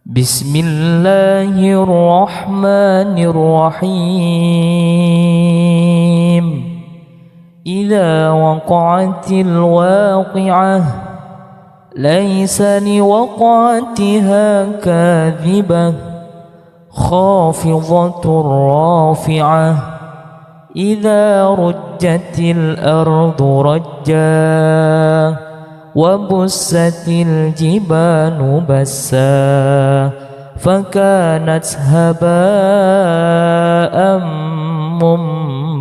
بسم الله الرحمن الرحيم. إذا وقعت الواقعة ليس لوقعتها كاذبة خافضة رافعة إذا رجت الأرض رجا وبست الجبال بسا فكانت هباء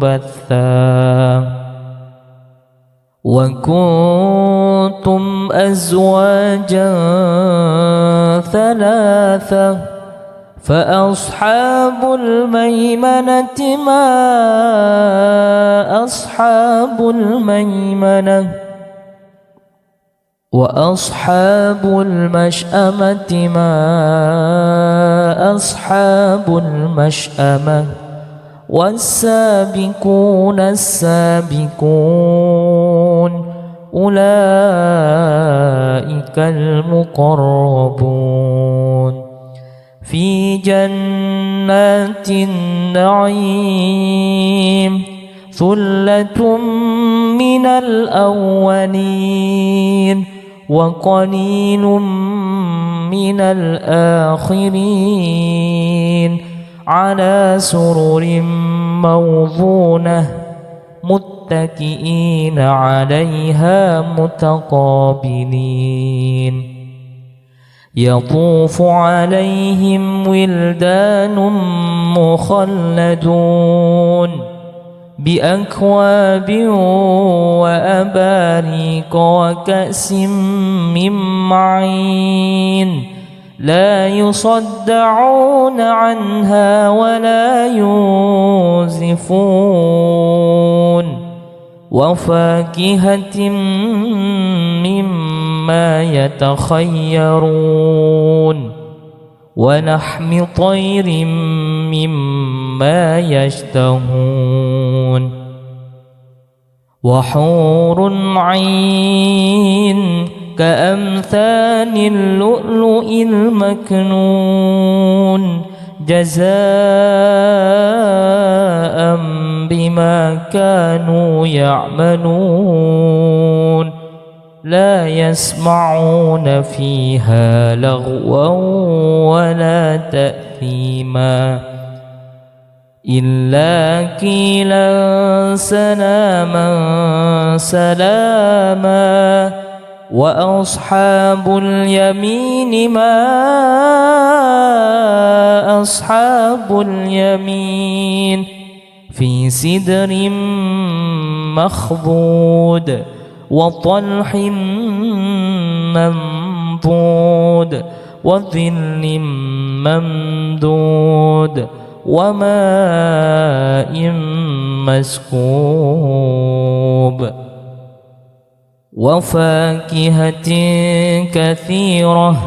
منبثا وكنتم أزواجا ثلاثة فأصحاب الميمنة ما أصحاب الميمنة وأصحاب المشأمة ما أصحاب المشأمة والسابقون السابقون أولئك المقربون في جنات النعيم ثلة من الأولين وقليل من الآخرين على سرر موضونة متكئين عليها متقابلين يطوف عليهم ولدان مخلدون بأكواب وأباريق وكأس من معين لا يصدعون عنها ولا ينزفون وفاكهة مما يتخيرون ولحم طير مما يشتهون وحور عين كأمثال اللؤلؤ المكنون جزاء بما كانوا يعملون لا يسمعون فيها لغوا ولا تأثيما إلا قيلا سلاما سلاما وأصحاب اليمين ما أصحاب اليمين في سدر مخضود وطلح منضود وظل ممدود وماء مسكوب وفاكهة كثيرة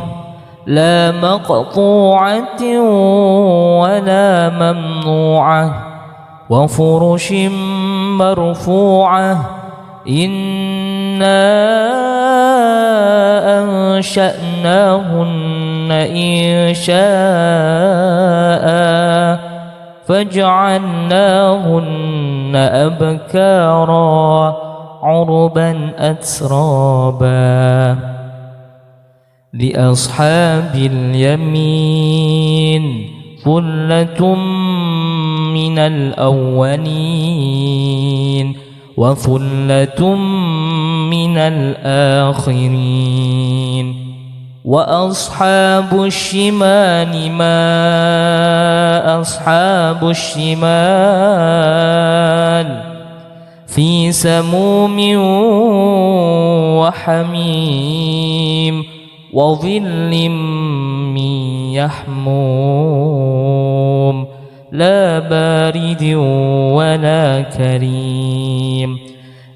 لا مقطوعة ولا ممنوعة وفرش مرفوعة إنا أنشأناهن إنشاء فجعلناهن أبكارا عربا أترابا لأصحاب اليمين ثلة من الأولين وثلة من الآخرين وأصحاب الشمال ما أصحاب الشمال في سموم وحميم وظل من يحموم لا بارد ولا كريم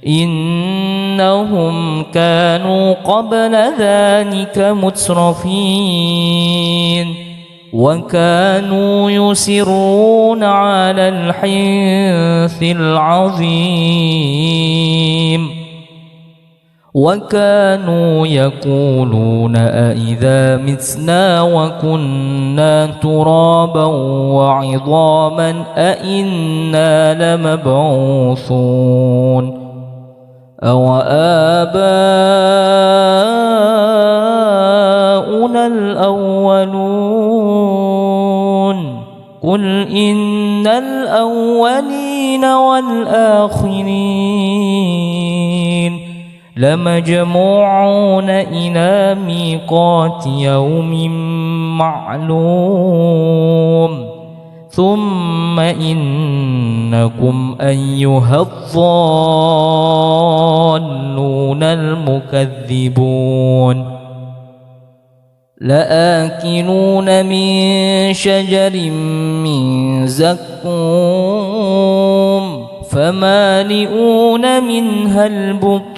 إنهم كانوا قبل ذلك مترفين وكانوا يصرون على الحنث العظيم وكانوا يقولون أإذا متنا وكنا ترابا وعظاما أإنا لمبعوثون أو آباؤنا الأولون قل إن الأولين والآخرين لمجموعون إلى ميقات يوم معلوم ثم إنكم أيها الضالون المكذبون لآكلون من شجر من زقوم فمالئون منها البطون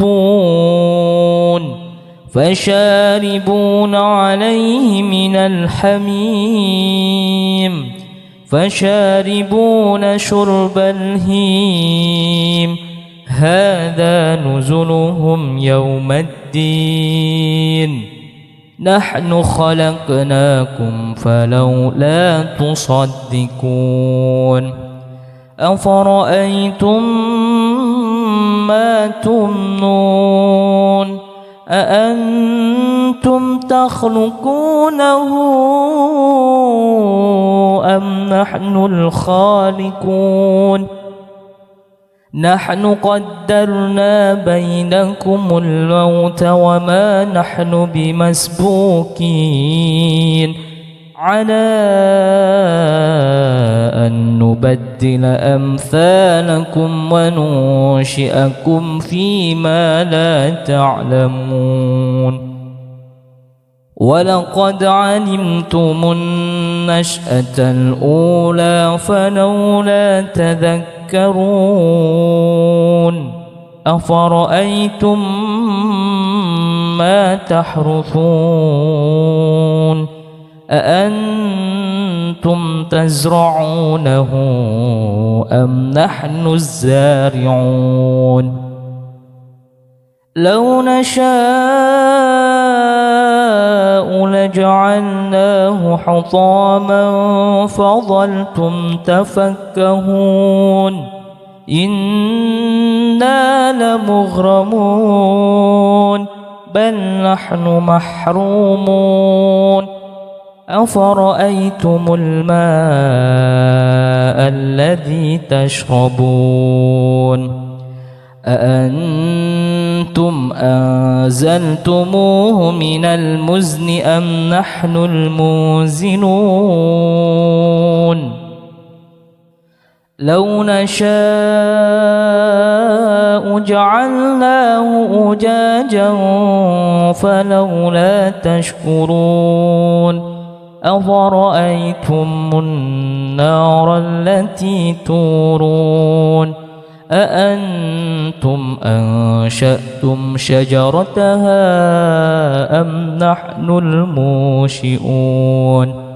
فشاربون عليه من الحميم فشاربون شرب الهيم هذا نزلهم يوم الدين نحن خلقناكم فلولا تصدقون أفرأيتم ما تمنون أأنتم تخلقونه أم نحن الخالقون نحن قدرنا بينكم الموت وما نحن بمسبوقين على أن نبدل أمثالكم وننشئكم فيما لا تعلمون ولقد علمتم النشأة الأولى فلولا تذكرون أفرأيتم ما تحرثون أأنتم تزرعونه أم نحن الزارعون لو نشاء لجعلناه حطاما فظلتم تفكهون إنا لمغرمون بل نحن محرومون أفرأيتم الماء الذي تشربون أأنتم أنزلتموه من المزن أم نحن المنزلون لو نشاء جعلناه أجاجا فلولا تشكرون أفرأيتم النار التي تورون أأنتم أنشأتم شجرتها أم نحن المنشئون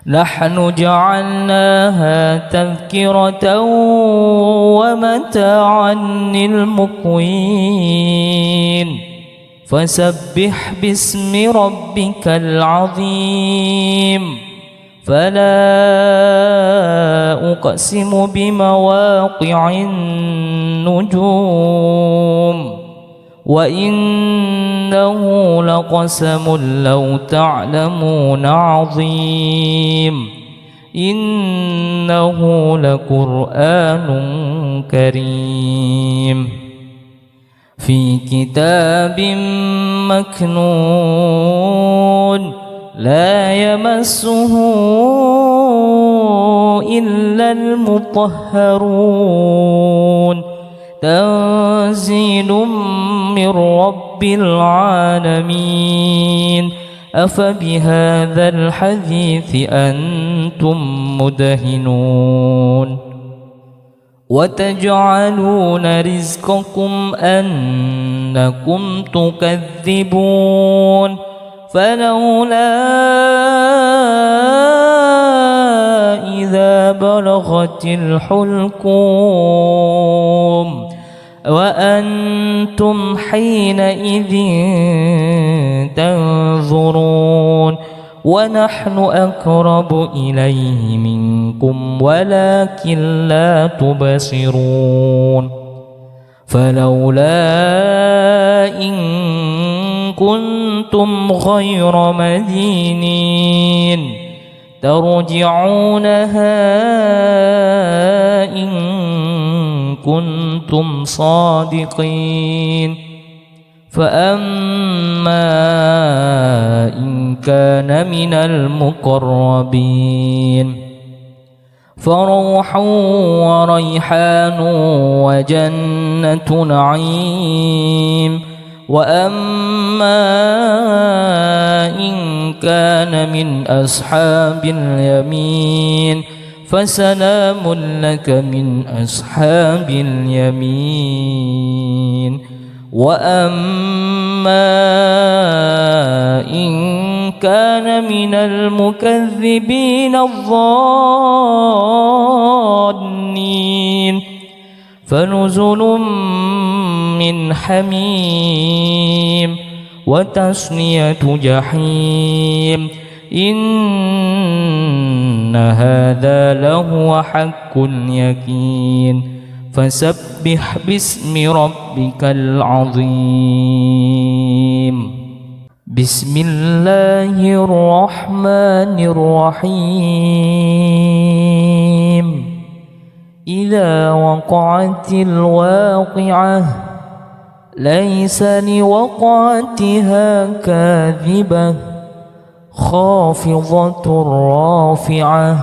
نحن جعلناها تذكرة ومتاعا للمقوين فسبح باسم ربك العظيم فلا أقسم بمواقع النجوم وإنه لقسم لو تعلمون عظيم إنه لقرآن كريم في كتاب مكنون لا يمسه إلا المطهرون تنزيل من رب العالمين أفبهذا الحديث أنتم مدهنون وتجعلون رزقكم أنكم تكذبون فلولا إذا بلغت الحلقوم وأنتم حينئذ تنظرون ونحن أقرب إليه منكم ولكن لا تبصرون فلولا إن كنتم غير مدينين ترجعونها إن كنتم صادقين فأما إن كان من المقربين فروح وريحان وجنة نعيم وأما إن كان من أصحاب اليمين فسلام لك من أصحاب اليمين وأما إن كان من المكذبين الظالمين فنزل من حميم وتصلية جحيم إن هذا لهو حق اليقين فسبح باسم ربك العظيم بسم الله الرحمن الرحيم إذا وقعت الواقعة ليس لوقعتها كاذبة خافضة رافعة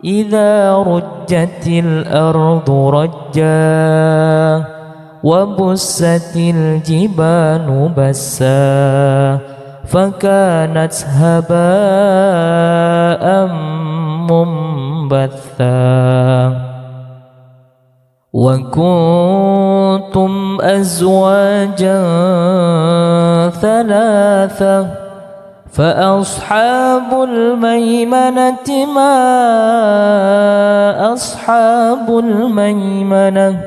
إذا رجت الأرض رجا وبست الجبال بسا فكانت هباء منبثا وكنتم أزواجا ثلاثة فأصحاب الميمنة ما أصحاب الميمنة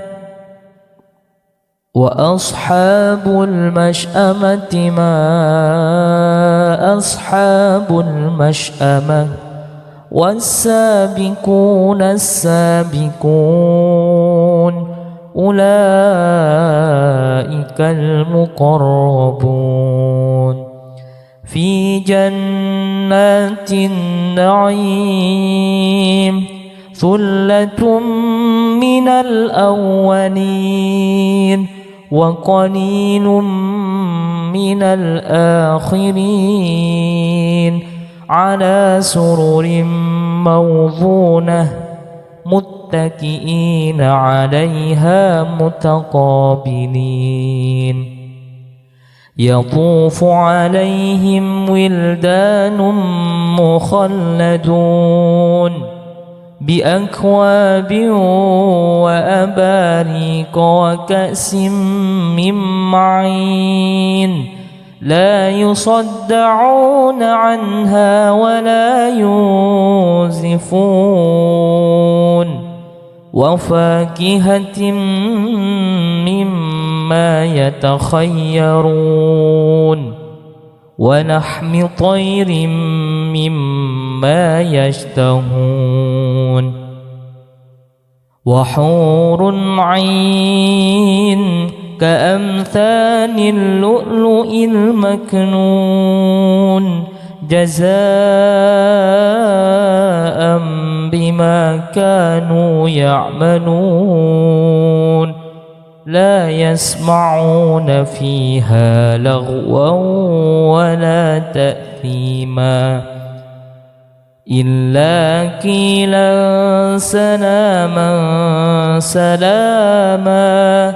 وأصحاب المشأمة ما أصحاب المشأمة والسابقون السابقون أولئك المقربون في جنات النعيم ثلة من الأولين وقليل من الآخرين على سرر موضونة متكئين عليها متقابلين يطوف عليهم ولدان مخلدون بأكواب وأباريق وكأس من معين لا يصدعون عنها ولا ينزفون وفاكهة مما يتخيرون ولحم طير مما يشتهون وحور عين كأمثال اللؤلؤ المكنون جزاء بما كانوا يعملون لا يسمعون فيها لغوا ولا تأثيما إلا قيلا سلاما سلاما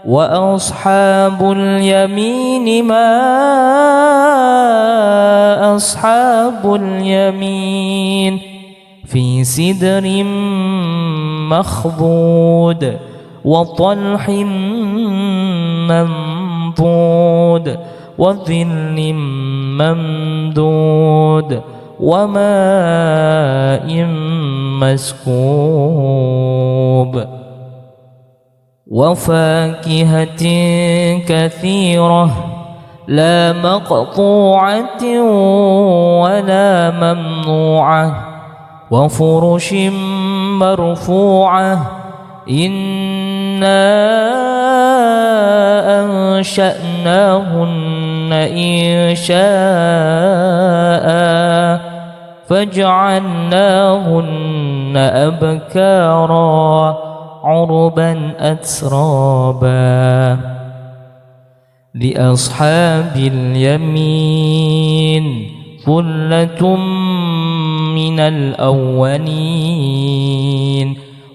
وأصحاب اليمين ما أصحاب اليمين في سدر مخضود وطلح منضود وظل ممدود وماء مسكوب وفاكهة كثيرة لا مقطوعة ولا ممنوعة وفرش مرفوعة إنا أنشأناهن إنشاء فجعلناهن أبكارا عربا أترابا لأصحاب اليمين ثلة من الأولين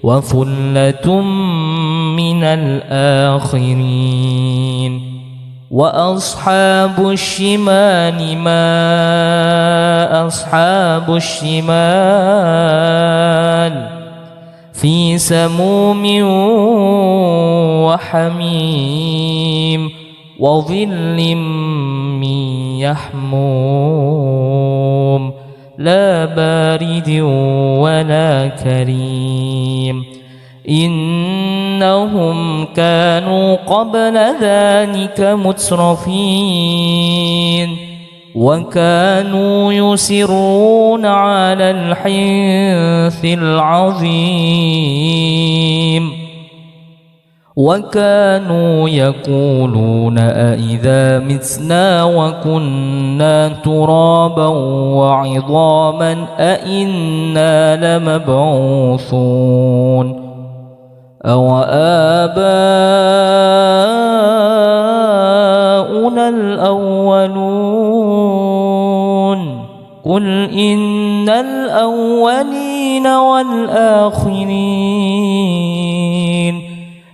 وثلة من الآخرين وأصحاب الشمال ما أصحاب الشمال في سموم وحميم وظل من يحموم لا بارد ولا كريم إنهم كانوا قبل ذلك مترفين وكانوا يصرون على الحنث العظيم وكانوا يقولون أإذا متنا وكنا ترابا وعظاما أإنا لمبعوثون أو آباؤنا الأولون قل إن الأولين والآخرين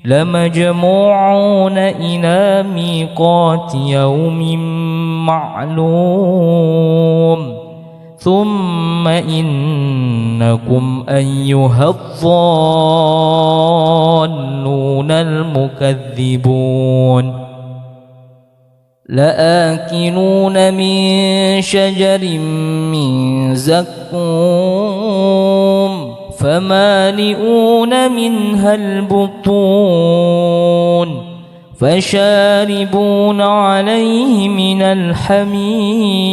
لمجموعون إلى ميقات يوم معلوم ثم إنكم أيها الضالون المكذبون لآكلون من شجر من زقوم فمالئون منها البطون فشاربون عليه من الحميم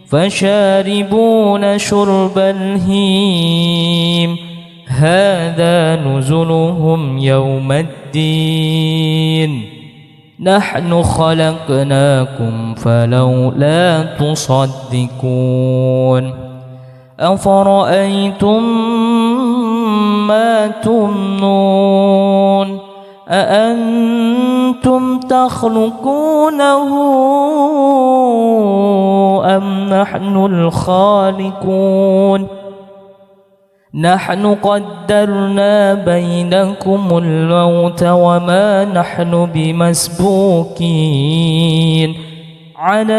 فشاربون شرب الهيم هذا نزلهم يوم الدين نحن خلقناكم فلولا تصدقون أفرأيتم ما تمنون أأنتم تخلقونه أم نحن الخالقون نحن قدرنا بينكم الموت وما نحن بمسبوقين على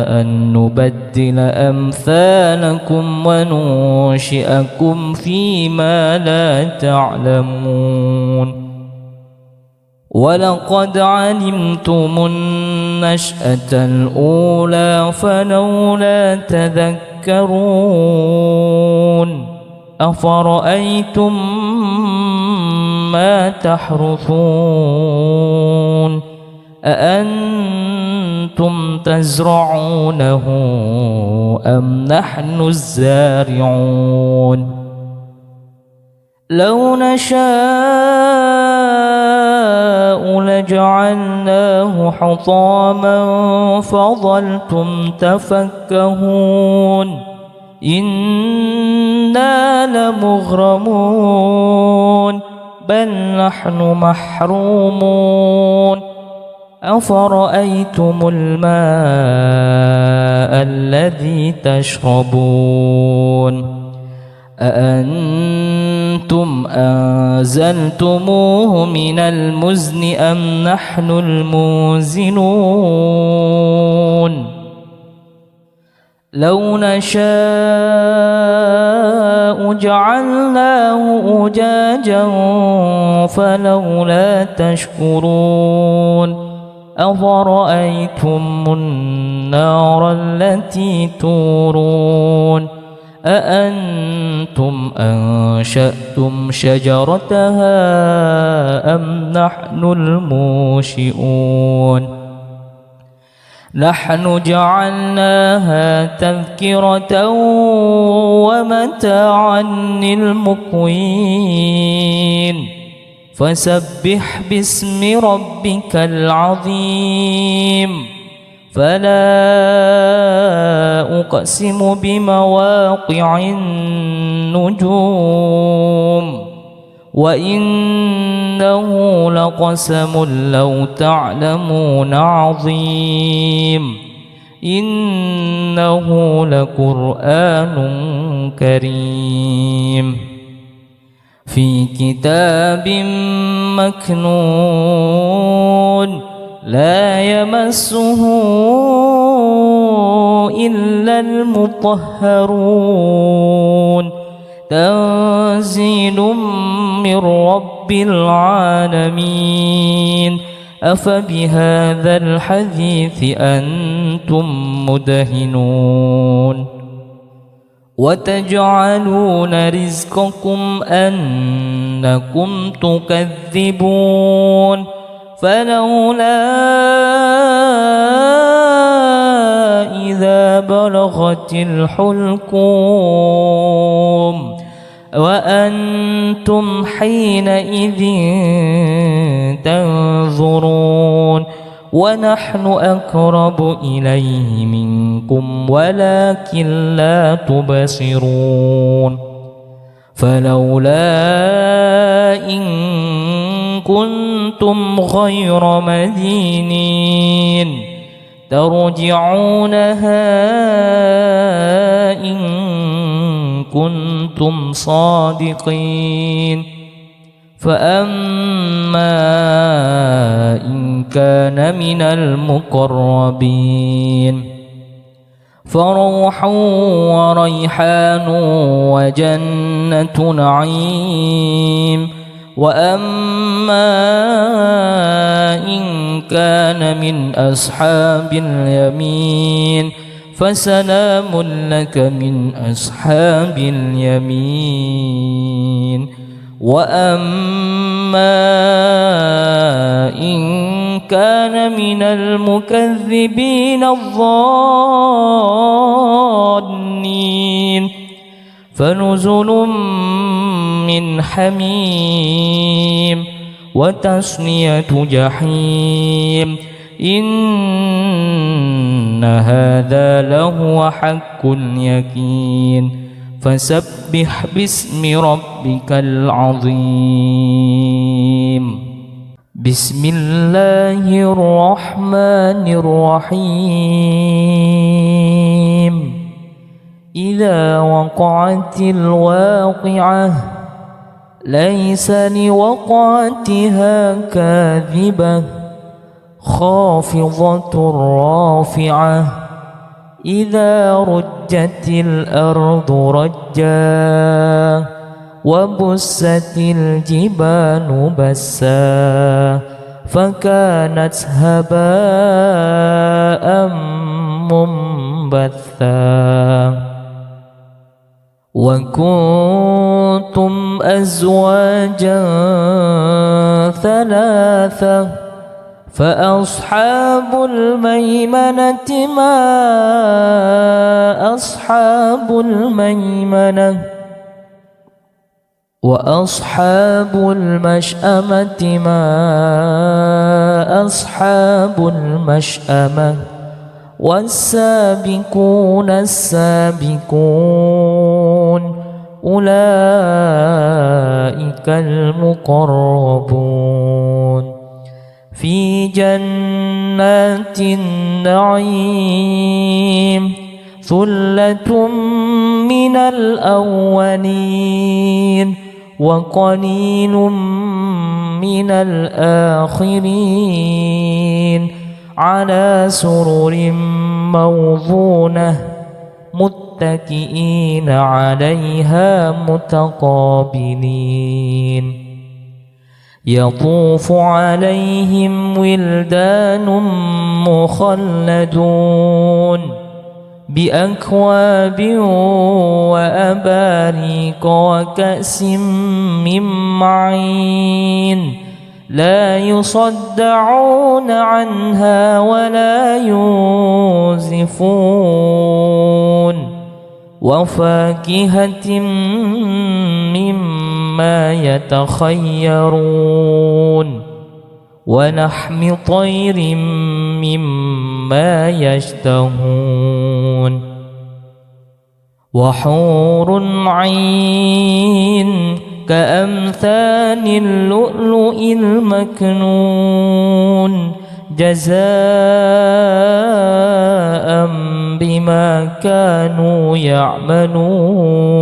أن نبدل أمثالكم وننشئكم فيما لا تعلمون ولقد علمتم النشأة الأولى فلولا تذكرون أفرأيتم ما تحرثون أأنتم تزرعونه أم نحن الزارعون لو نشاء لجعلناه حطاما فظلتم تفكهون إنا لمغرمون بل نحن محرومون أفرأيتم الماء الذي تشربون أأنتم أنزلتموه من المزن أم نحن المنزلون لو نشاء جعلناه أجاجا فلولا تشكرون أفرأيتم النار التي تورون أأنتم أنشأتم شجرتها أم نحن المنشئون نحن جعلناها تذكرة ومتاعا للمقوين فسبح باسم ربك العظيم فلا أقسم بمواقع النجوم وإنه لقسم لو تعلمون عظيم إنه لقرآن كريم في كتاب مكنون لا يمسه إلا المطهرون تنزيل من رب العالمين أفبهذا الحديث أنتم مدهنون وتجعلون رزقكم أنكم تكذبون فلولا إذا بلغت الحلقوم وأنتم حينئذ تنظرون ونحن أقرب إليه منكم ولكن لا تبصرون فلولا إن كنتم غير مدينين ترجعونها إن كنتم صادقين فأما إن كان من المقربين فروح وريحان وجنة نعيم وأما إن كان من أصحاب اليمين فسلام لك من أصحاب اليمين وأما إن كان من المكذبين الضالين فنزل من حميم وتصلية جحيم إن هذا لهو حق اليقين فسبح باسم ربك العظيم بسم الله الرحمن الرحيم إذا وقعت الواقعة ليس لوقعتها كاذبة خافضة رافعة إذا رجت الأرض رجا وبست الجبال بسا فكانت هباء منبثا وكنتم أزواجا ثلاثة فأصحاب الميمنة ما أصحاب الميمنة وأصحاب المشأمة ما أصحاب المشأمة والسابقون السابقون أولئك المقربون في جنات النعيم ثلة من الأولين وقليل من الآخرين على سرر موضونة متكئين عليها متقابلين يطوف عليهم ولدان مخلدون بأكواب وأباريق وكأس من معين لا يصدعون عنها ولا ينزفون وفاكهة مما يتخيرون ولحم طير مما يشتهون وحور عين كأمثال اللؤلؤ المكنون جزاء بما كانوا يعملون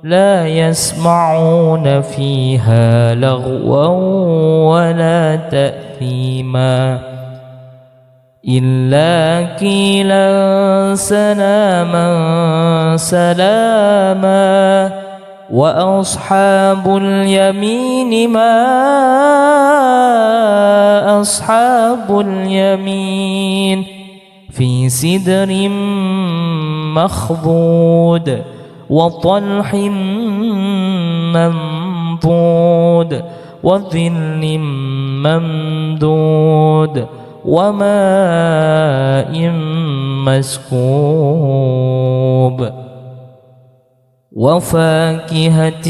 لا يسمعون فيها لغوا ولا تأثيما إلا قيلا سلاما سلاما وأصحاب اليمين ما أصحاب اليمين في سدر مخضود وطلح منضود وظل ممدود وماء مسكوب وفاكهة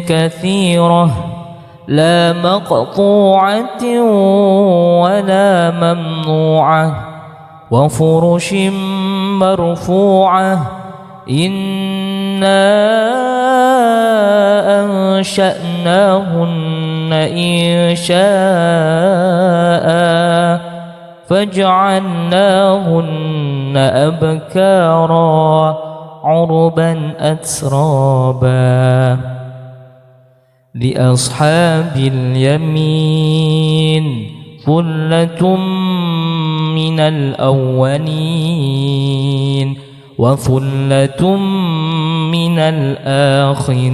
كثيرة لا مقطوعة ولا ممنوعة وفرش مرفوعة إنا أنشأناهن إنشاء فجعلناهن أبكارا عربا أترابا لأصحاب اليمين ثلة من الأولين وثلة من الآخرين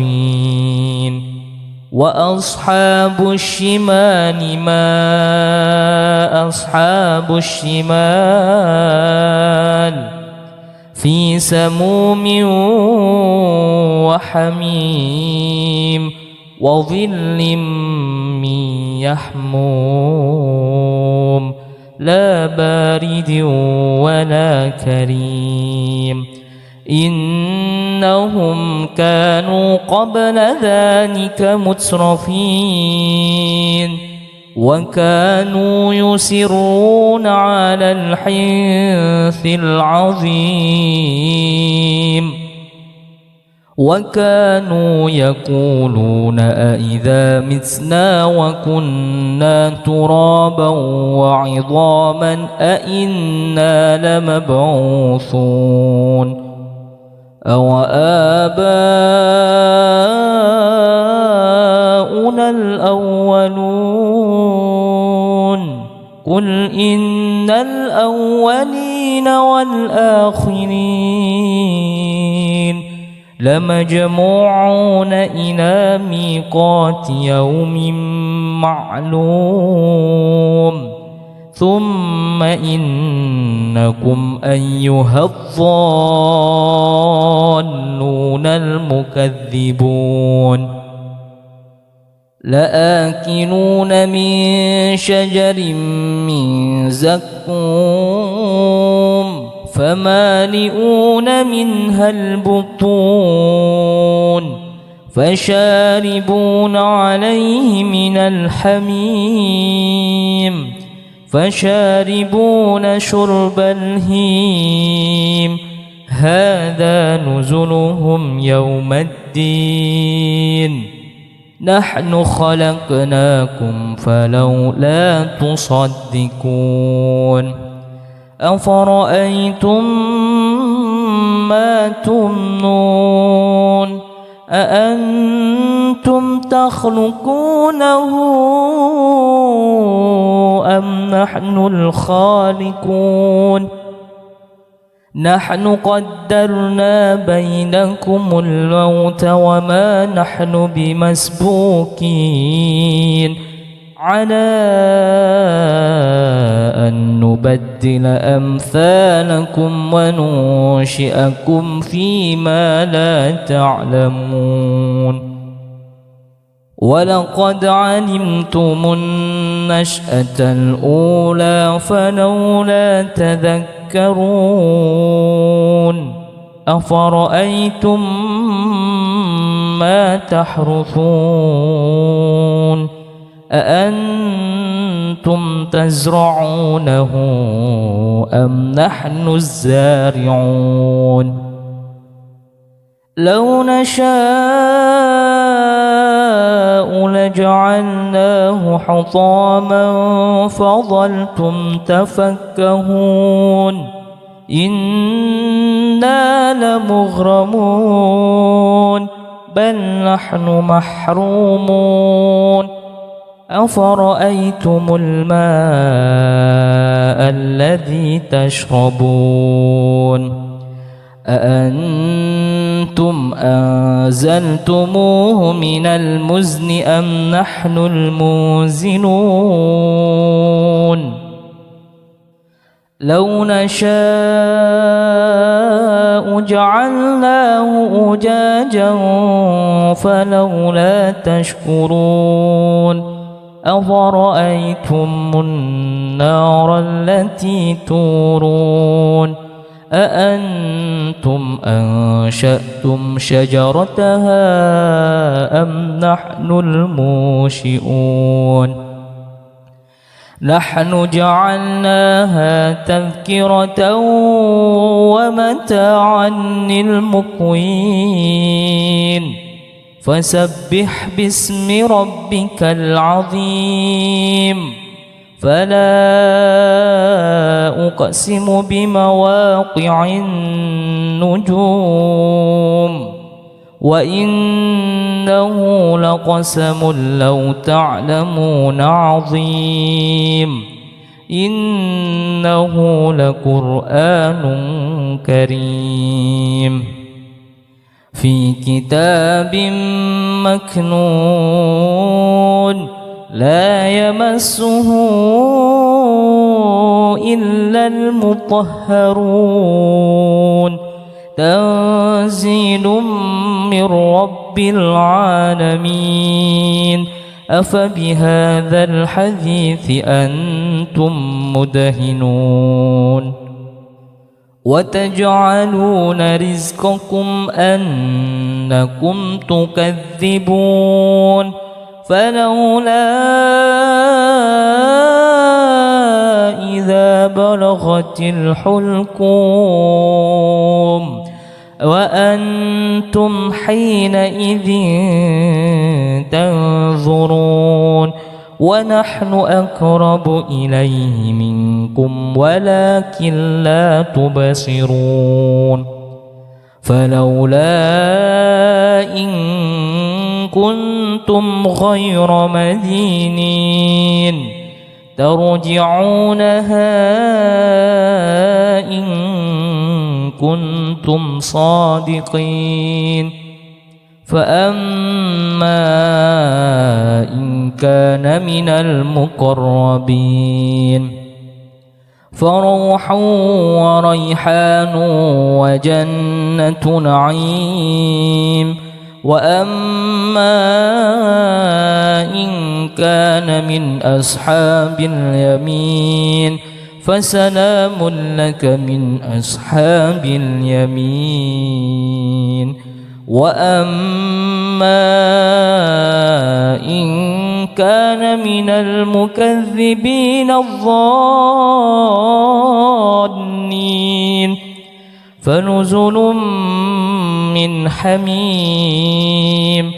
وأصحاب الشمال ما أصحاب الشمال في سموم وحميم وظل من يحموم لا بارد ولا كريم إنهم كانوا قبل ذلك مترفين وكانوا يصرون على الحنث العظيم وكانوا يقولون أئذا متنا وكنا ترابا وعظاما أئنا لمبعوثون أو آباؤنا الأولون قل إن الأولين والآخرين لمجموعون إلى ميقات يوم معلوم ثم إنكم أيها الضالون المكذبون لآكلون من شجر من زقوم فمالئون منها البطون فشاربون عليه من الحميم فشاربون شرب الهيم هذا نزلهم يوم الدين نحن خلقناكم فلولا تصدقون أفرأيتم ما تمنون أأنتم تخلقونه أم نحن الخالقون نحن قدرنا بينكم الموت وما نحن بمسبوقين على أن نبدل أمثالكم وننشئكم فيما لا تعلمون ولقد علمتم النشأة الأولى فلولا تذكرون أفرأيتم ما تحرثون أأنتم تزرعونه أم نحن الزارعون لو نشاء لجعلناه حطاما فظلتم تفكهون إنا لمغرمون بل نحن محرومون أفرأيتم الماء الذي تشربون أأنتم أنزلتموه من المزن أم نحن المنزلون لو نشاء جعلناه أجاجا فلولا تشكرون أفرأيتم النار التي تورون أأنتم أنشأتم شجرتها أم نحن المنشئون نحن جعلناها تذكرة ومتاعا للمقوين فسبح باسم ربك العظيم فلا أقسم بمواقع النجوم وإنه لقسم لو تعلمون عظيم إنه لقرآن كريم في كتاب مكنون لا يمسه إلا المطهرون تنزيل من رب العالمين أفبهذا الحديث أنتم مدهنون وتجعلون رزقكم أنكم تكذبون فلولا إذا بلغت الحلقوم وأنتم حينئذ تنظرون ونحن أقرب إليه منكم ولكن لا تبصرون فلولا إن كنتم غير مدينين ترجعونها إن كنتم صادقين فأما إن كان من المقربين فروح وريحان وجنة نعيم وأما إن كان من أصحاب اليمين فسلام لك من أصحاب اليمين وأما إن كان من المكذبين الظالمين فنزل من حميم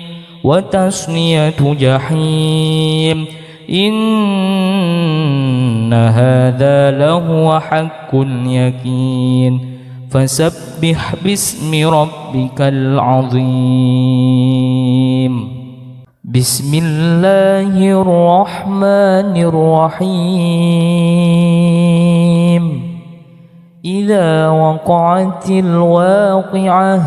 وتصلية جحيم إن هذا لهو حق اليقين فسبح باسم ربك العظيم بسم الله الرحمن الرحيم إذا وقعت الواقعة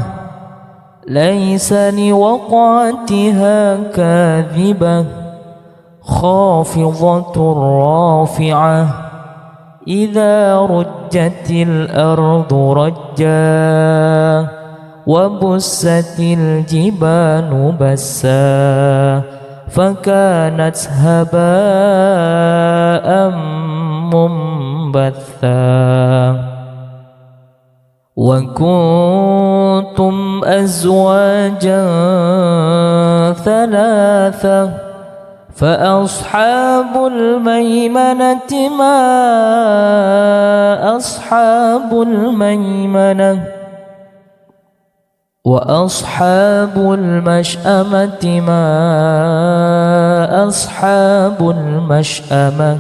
ليس لوقعتها كاذبة خافضة رافعة إذا رجت الأرض رجا وبست الجبال بسا فكانت هباء منبثا وكنتم أزواجا ثلاثة فأصحاب الميمنة ما أصحاب الميمنة وأصحاب المشأمة ما أصحاب المشأمة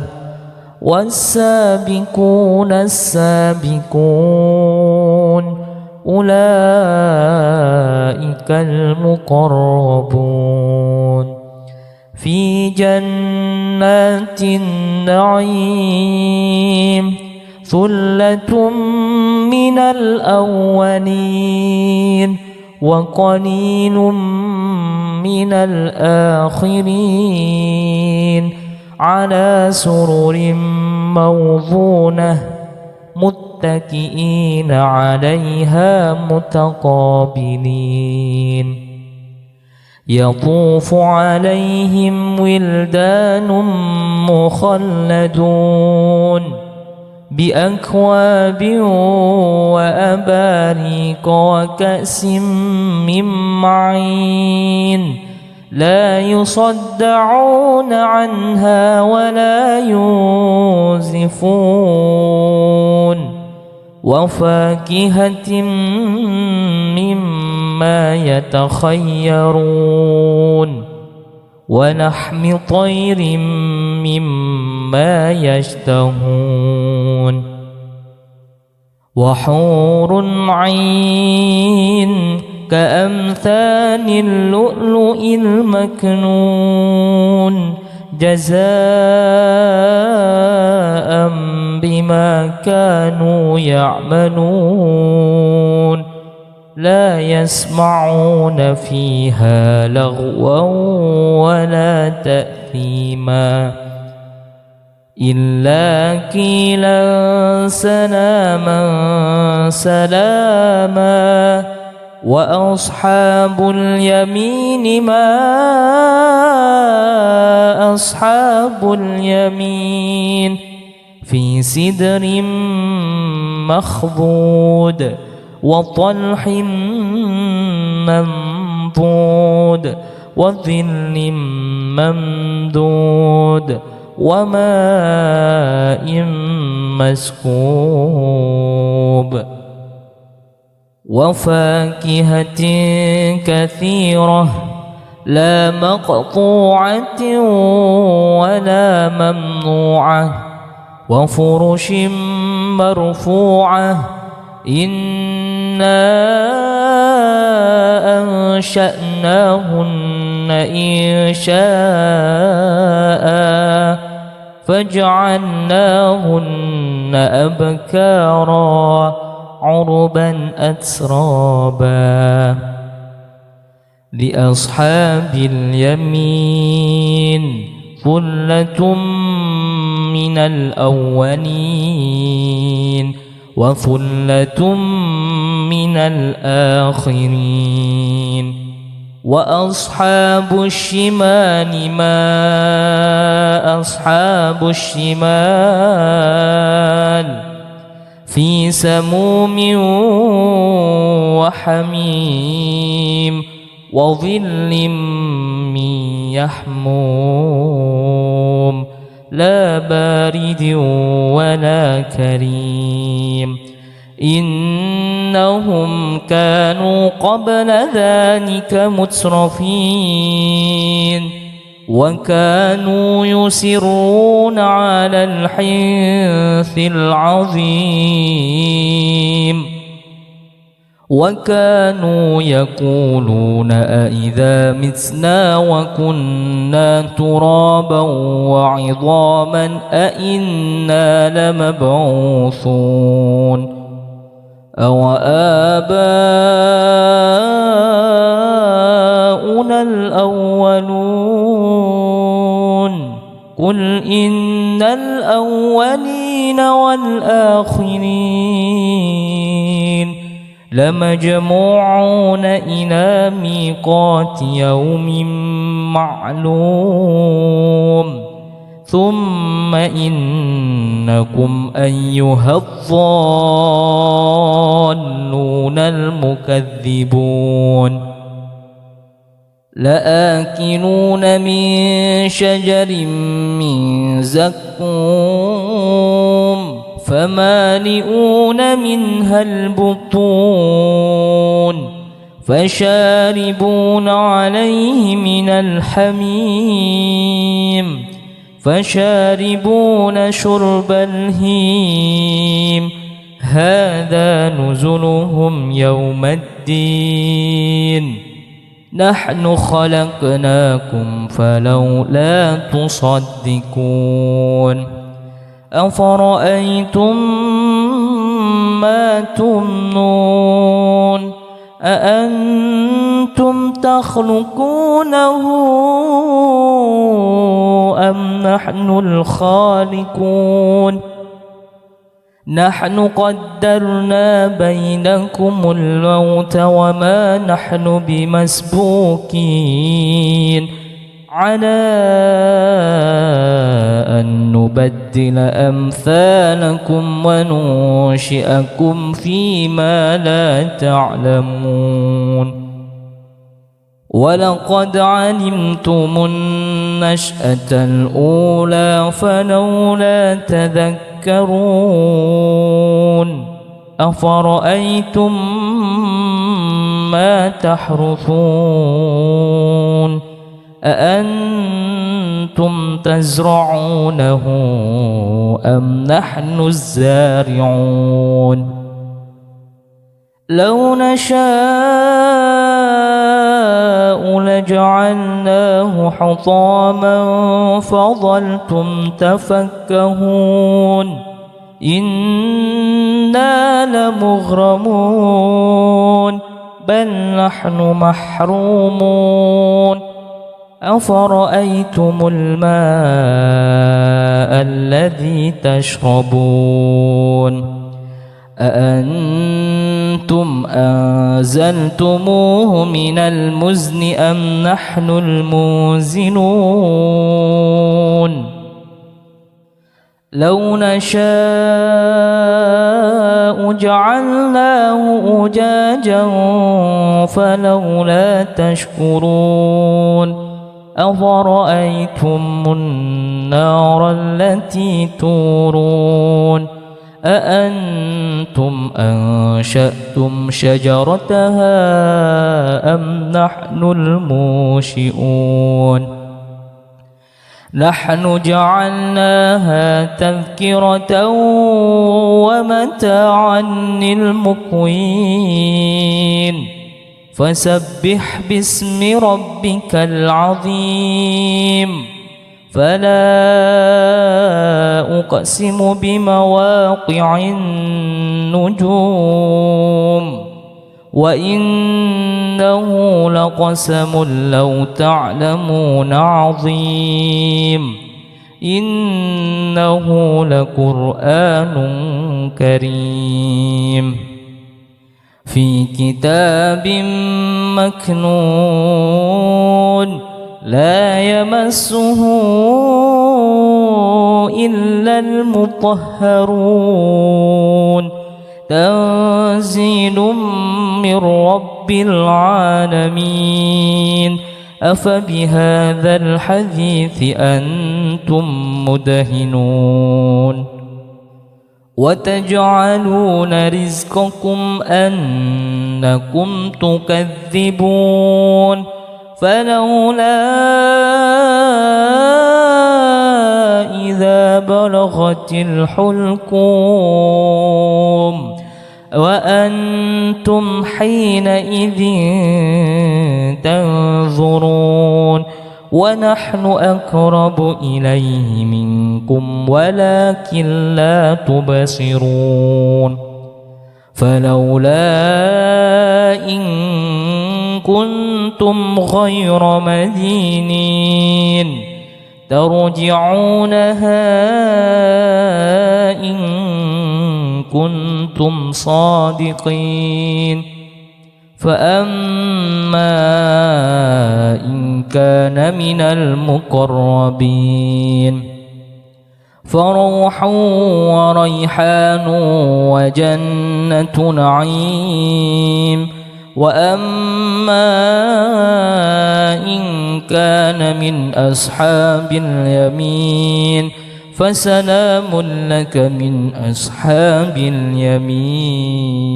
والسابقون السابقون أولئك المقربون في جنات النعيم ثلة من الأولين وقليل من الآخرين على سرر موضونة متكئين عليها متقابلين يطوف عليهم ولدان مخلدون بأكواب وأباريق وكأس من معين لا يصدعون عنها ولا ينزفون وفاكهة مما يتخيرون ولحم طير مما يشتهون وحور عين كأمثال اللؤلؤ المكنون جزاء بما كانوا يعملون لا يسمعون فيها لغوا ولا تأثيما إلا قيلا سلاما سلاما وأصحاب اليمين ما أصحاب اليمين في سدر مخضود وطلح منضود وظل ممدود وماء مسكوب وفاكهة كثيرة لا مقطوعة ولا ممنوعة وفرش مرفوعة إنا أنشأناهن إنشاء فجعلناهن أبكارا عربا أترابا لأصحاب اليمين ثلة من الأولين وثلة من الآخرين وأصحاب الشمال ما أصحاب الشمال في سموم وحميم وظل من يحموم لا بارد ولا كريم إنهم كانوا قبل ذلك مترفين وكانوا يصرون على الحنث العظيم وكانوا يقولون أئذا متنا وكنا ترابا وعظاما أئنا لمبعوثون أو آباؤنا الأولون قل إن الأولين والآخرين لمجموعون إلى ميقات يوم معلوم ثم إنكم أيها الضالون المكذبون لآكلون من شجر من زقوم فمالئون منها البطون فشاربون عليه من الحميم فشاربون شرب الهيم هذا نزلهم يوم الدين نحن خلقناكم فلولا تصدقون أفرأيتم ما تمنون أأنتم تخلقونه أم نحن الخالقون نحن قدرنا بينكم الموت وما نحن بمسبوقين على أن نبدل أمثالكم وننشئكم فيما لا تعلمون ولقد علمتم النشأة الأولى فلولا تذكرون أفرأيتم ما تحرثون أأنتم تزرعونه أم نحن الزارعون لو نشاء لجعلناه حطاما فظلتم تفكهون إنا لمغرمون بل نحن محرومون أفرأيتم الماء الذي تشربون أأنتم أنزلتموه من المزن أم نحن المنزلون لو نشاء جعلناه أجاجا فلولا تشكرون أفرأيتم النار التي تورون أأنتم أنشأتم شجرتها أم نحن المنشئون نحن جعلناها تذكرة ومتاعا للمقوين فسبح باسم ربك العظيم فلا أقسم بمواقع النجوم وإنه لقسم لو تعلمون عظيم إنه لقرآن كريم في كتاب مكنون لا يمسه إلا المطهرون تنزيل من رب العالمين أفبهذا الحديث أنتم مدهنون وتجعلون رزقكم أنكم تكذبون فلولا إذا بلغت الحلقوم وأنتم حينئذ تنظرون ونحن أقرب إليه منكم ولكن لا تبصرون فلولا إن كنتم غير مدينين ترجعونها إن كنتم صادقين فأما إن كان من المقربين فروح وريحان وجنة نعيم وأما إن كان من أصحاب اليمين فسلام لك من أصحاب اليمين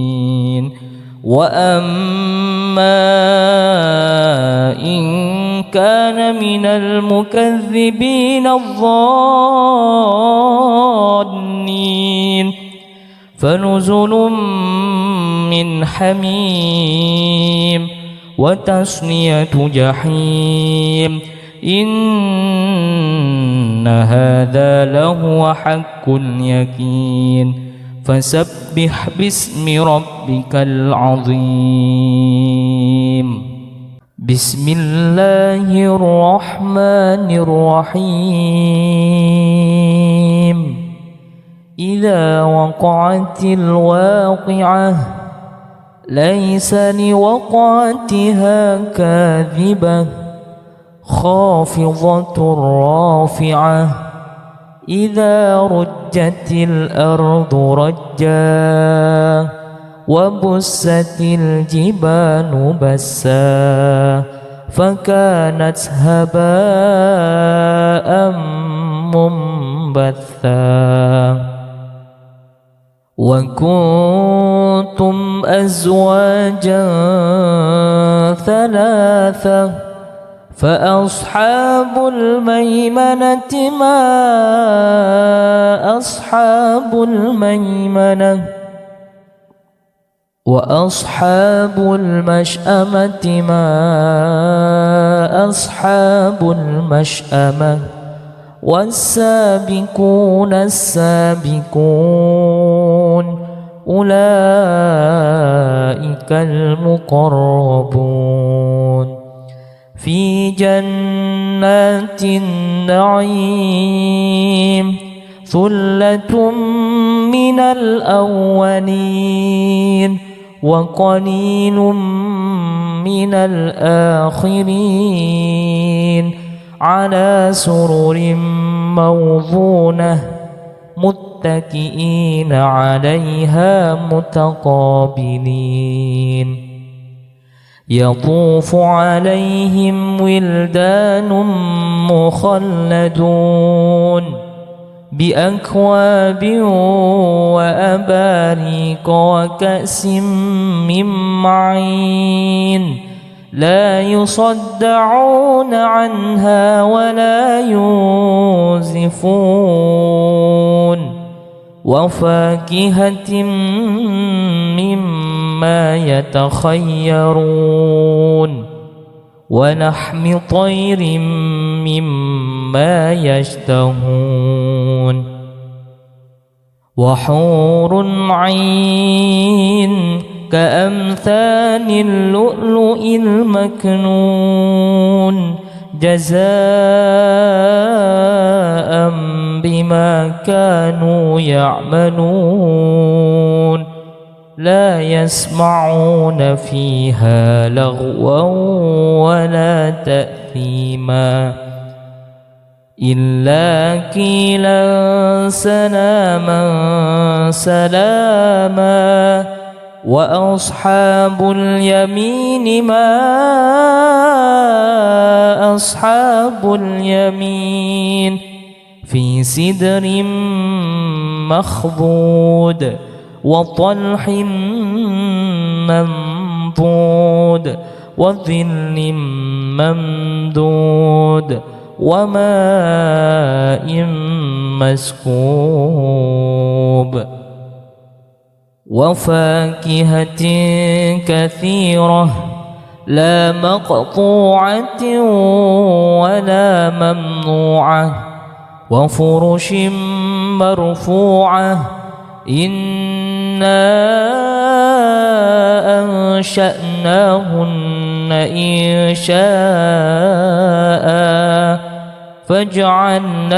وأما إن كان من المكذبين الظالمين فنزل من حميم وتصلية جحيم إن هذا لهو حق اليقين فسبح باسم ربك العظيم بسم الله الرحمن الرحيم إذا وقعت الواقعة ليس لوقعتها كاذبة خافضة رافعة إذا رجت الأرض رجا وبست الجبال بسا فكانت هباء منبثا وكنتم أزواجا ثلاثة فأصحاب الميمنة ما أصحاب الميمنة وأصحاب المشأمة ما أصحاب المشأمة والسابقون السابقون أولئك المقربون في جنات النعيم ثلة من الأولين وقليل من الآخرين على سرر موضونة متكئين عليها متقابلين يطوف عليهم ولدان مخلدون بأكواب وأباريق وكأس من معين لا يصدعون عنها ولا ينزفون وفاكهة مما يتخيرون ولحم طير مما يشتهون وحور عين كأمثال اللؤلؤ المكنون جزاء بما كانوا يعملون لا يسمعون فيها لغوا ولا تأثيما إلا قيلا سلاما سلاما وأصحاب اليمين ما أصحاب اليمين في سدر مخضود وطلح منضود وظل ممدود وماء مسكوب وفاكهة كثيرة لا مقطوعة ولا ممنوعة وفرش مرفوعة إنا أنشأناهن إنشاء فجعلناهن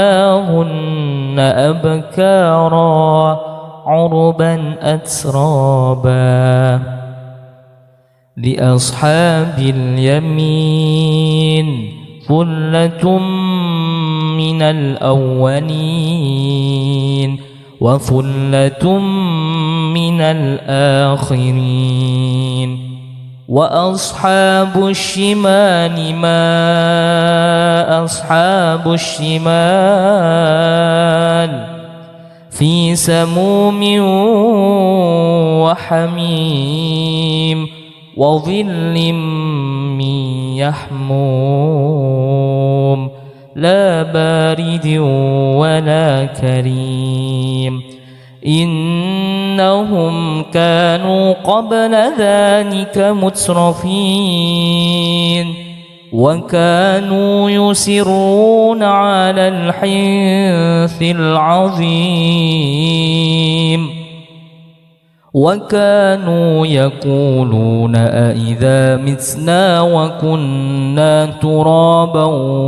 أبكارا عربا أترابا لأصحاب اليمين ثلة من الأولين وثلة من الآخرين وأصحاب الشمال ما أصحاب الشمال في سموم وحميم وظل من يحموم لا بارد ولا كريم إنهم كانوا قبل ذلك مترفين وكانوا يصرون على الحنث العظيم وكانوا يقولون أئذا متنا وكنا ترابا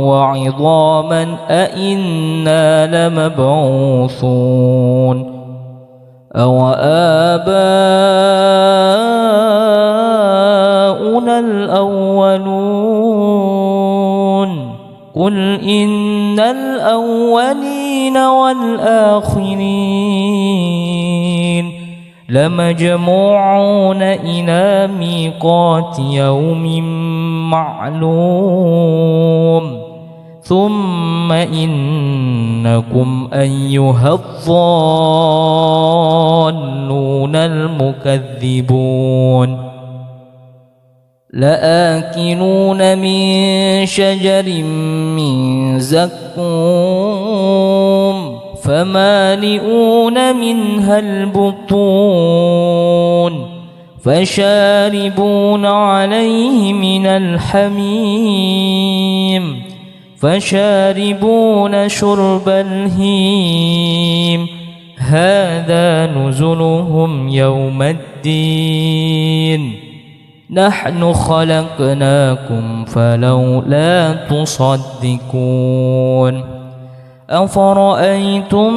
وعظاما أئنا لمبعوثون أو آباؤنا الأولون قل إن الأولين والآخرين لمجموعون إلى ميقات يوم معلوم ثم إنكم أيها الضالون المكذبون لآكلون من شجر من زقوم فمالئون منها البطون فشاربون عليه من الحميم فشاربون شرب الهيم هذا نزلهم يوم الدين نحن خلقناكم فلولا تصدقون أفرأيتم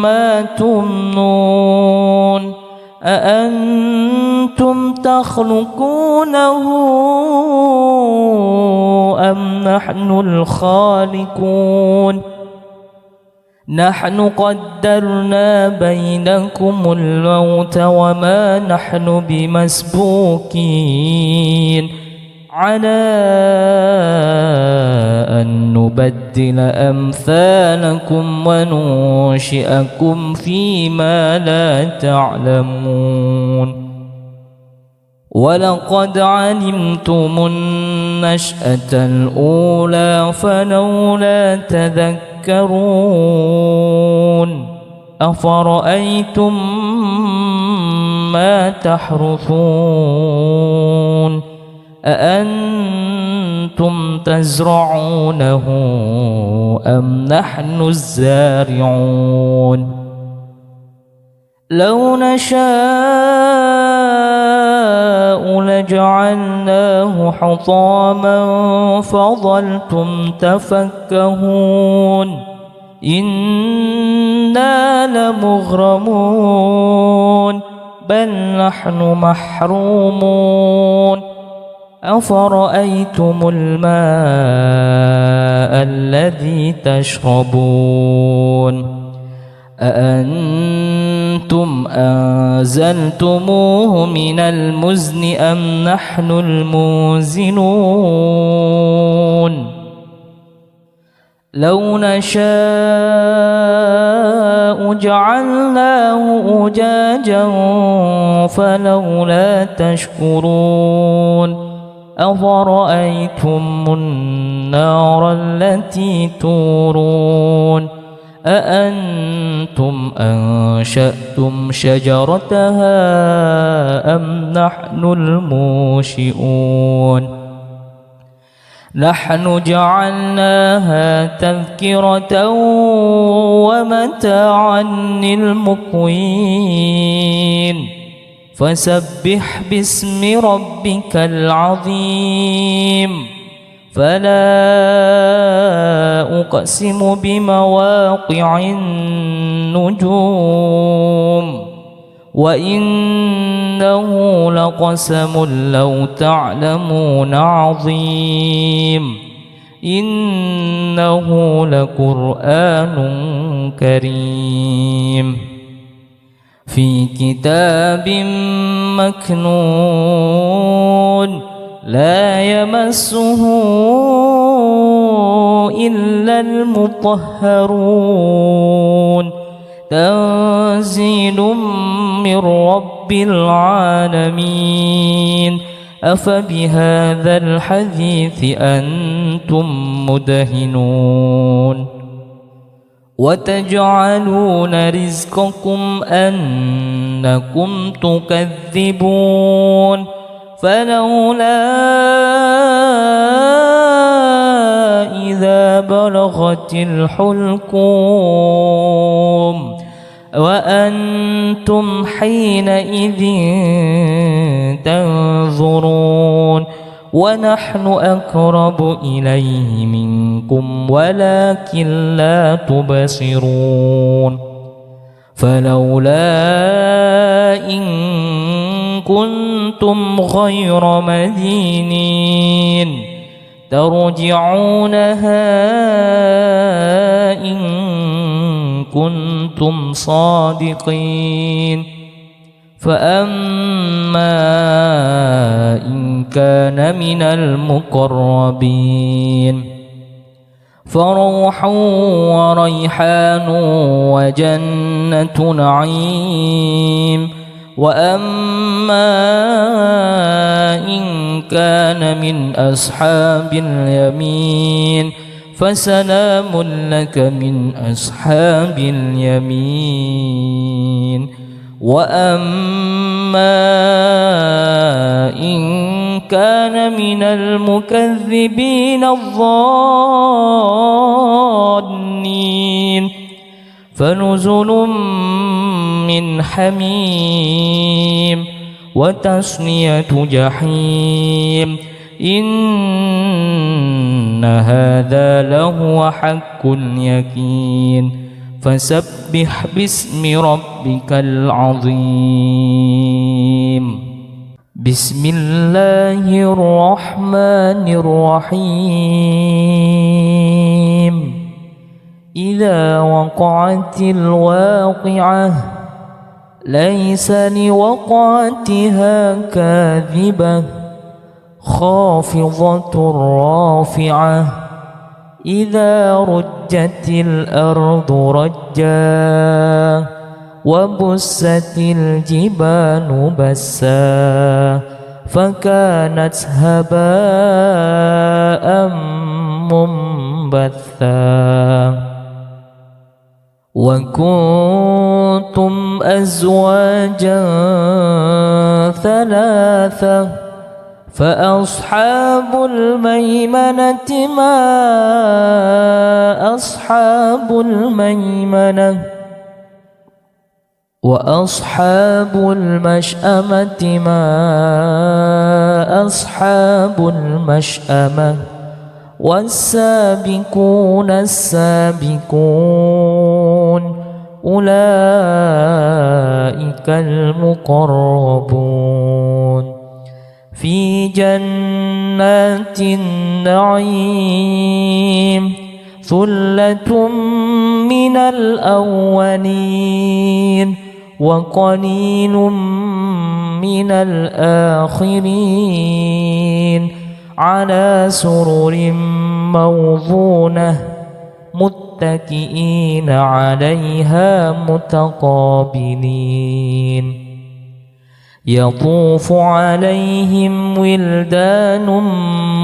ما تمنون أأنتم تخلقونه أم نحن الخالقون نحن قدرنا بينكم الموت وما نحن بمسبوقين على أن نبدل أمثالكم وننشئكم فيما لا تعلمون ولقد علمتم النشأة الأولى فلولا تذكرون أفرأيتم ما تحرثون أأنتم تزرعونه أم نحن الزارعون لو نشاء لجعلناه حطاما فظلتم تفكهون إنا لمغرمون بل نحن محرومون أفرأيتم الماء الذي تشربون أأنتم أنزلتموه من المزن أم نحن المنزلون لو نشاء جعلناه أجاجا فلولا تشكرون أفرأيتم النار التي تورون أأنتم أنشأتم شجرتها أم نحن المنشئون نحن جعلناها تذكرة ومتاعا للمقوين فسبح باسم ربك العظيم فلا أقسم بمواقع النجوم وإنه لقسم لو تعلمون عظيم إنه لقرآن كريم في كتاب مكنون لا يمسه إلا المطهرون تنزيل من رب العالمين أفبهذا الحديث أنتم مدهنون وتجعلون رزقكم أنكم تكذبون فلولا إذا بلغت الحلقوم وأنتم حينئذ تنظرون ونحن أقرب إليه منكم ولكن لا تبصرون فلولا إن كنتم غير مدينين ترجعونها إن كنتم صادقين فأما إن كان من المقربين فروح وريحان وجنة نعيم وأما إن كان من أصحاب اليمين فسلام لك من أصحاب اليمين وأما إن كان من المكذبين الضالين فنزل من حميم وتصلية جحيم إن هذا لهو حق اليقين فسبح باسم ربك العظيم بسم الله الرحمن الرحيم إذا وقعت الواقعة ليس لوقعتها كاذبة خافضة رافعة إذا رجت الأرض رجا وبست الجبال بسا فكانت هباء منبثا وكنتم أزواجا ثلاثة فأصحاب الميمنة ما أصحاب الميمنة وأصحاب المشأمة ما أصحاب المشأمة والسابقون السابقون أولئك المقربون في جنات النعيم ثلة من الأولين وقليل من الآخرين على سرر موضونة متكئين عليها متقابلين يطوف عليهم ولدان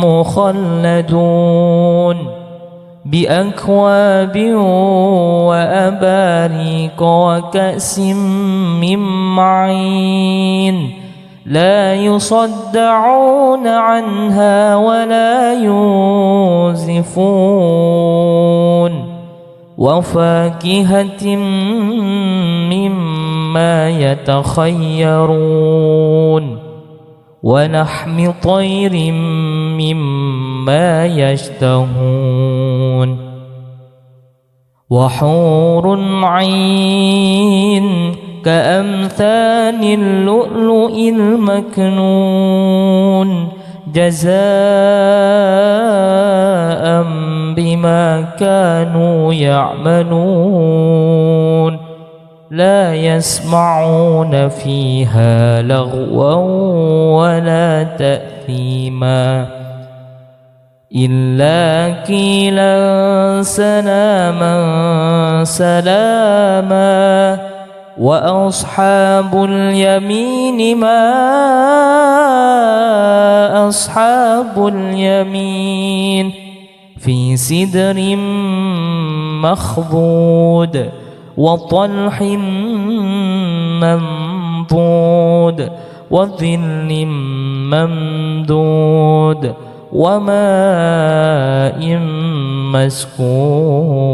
مخلدون بأكواب وأباريق وكأس من معين لا يصدعون عنها ولا ينزفون وفاكهة مما يتخيرون ولحم طير مما يشتهون وحور عين كأمثال اللؤلؤ المكنون جزاء بما كانوا يعملون لا يسمعون فيها لغوا ولا تأثيما إلا قيلا سلاما سلاما وأصحاب اليمين ما أصحاب اليمين في سدر مخضود وطلح منضود وظل ممدود وماء مسكوب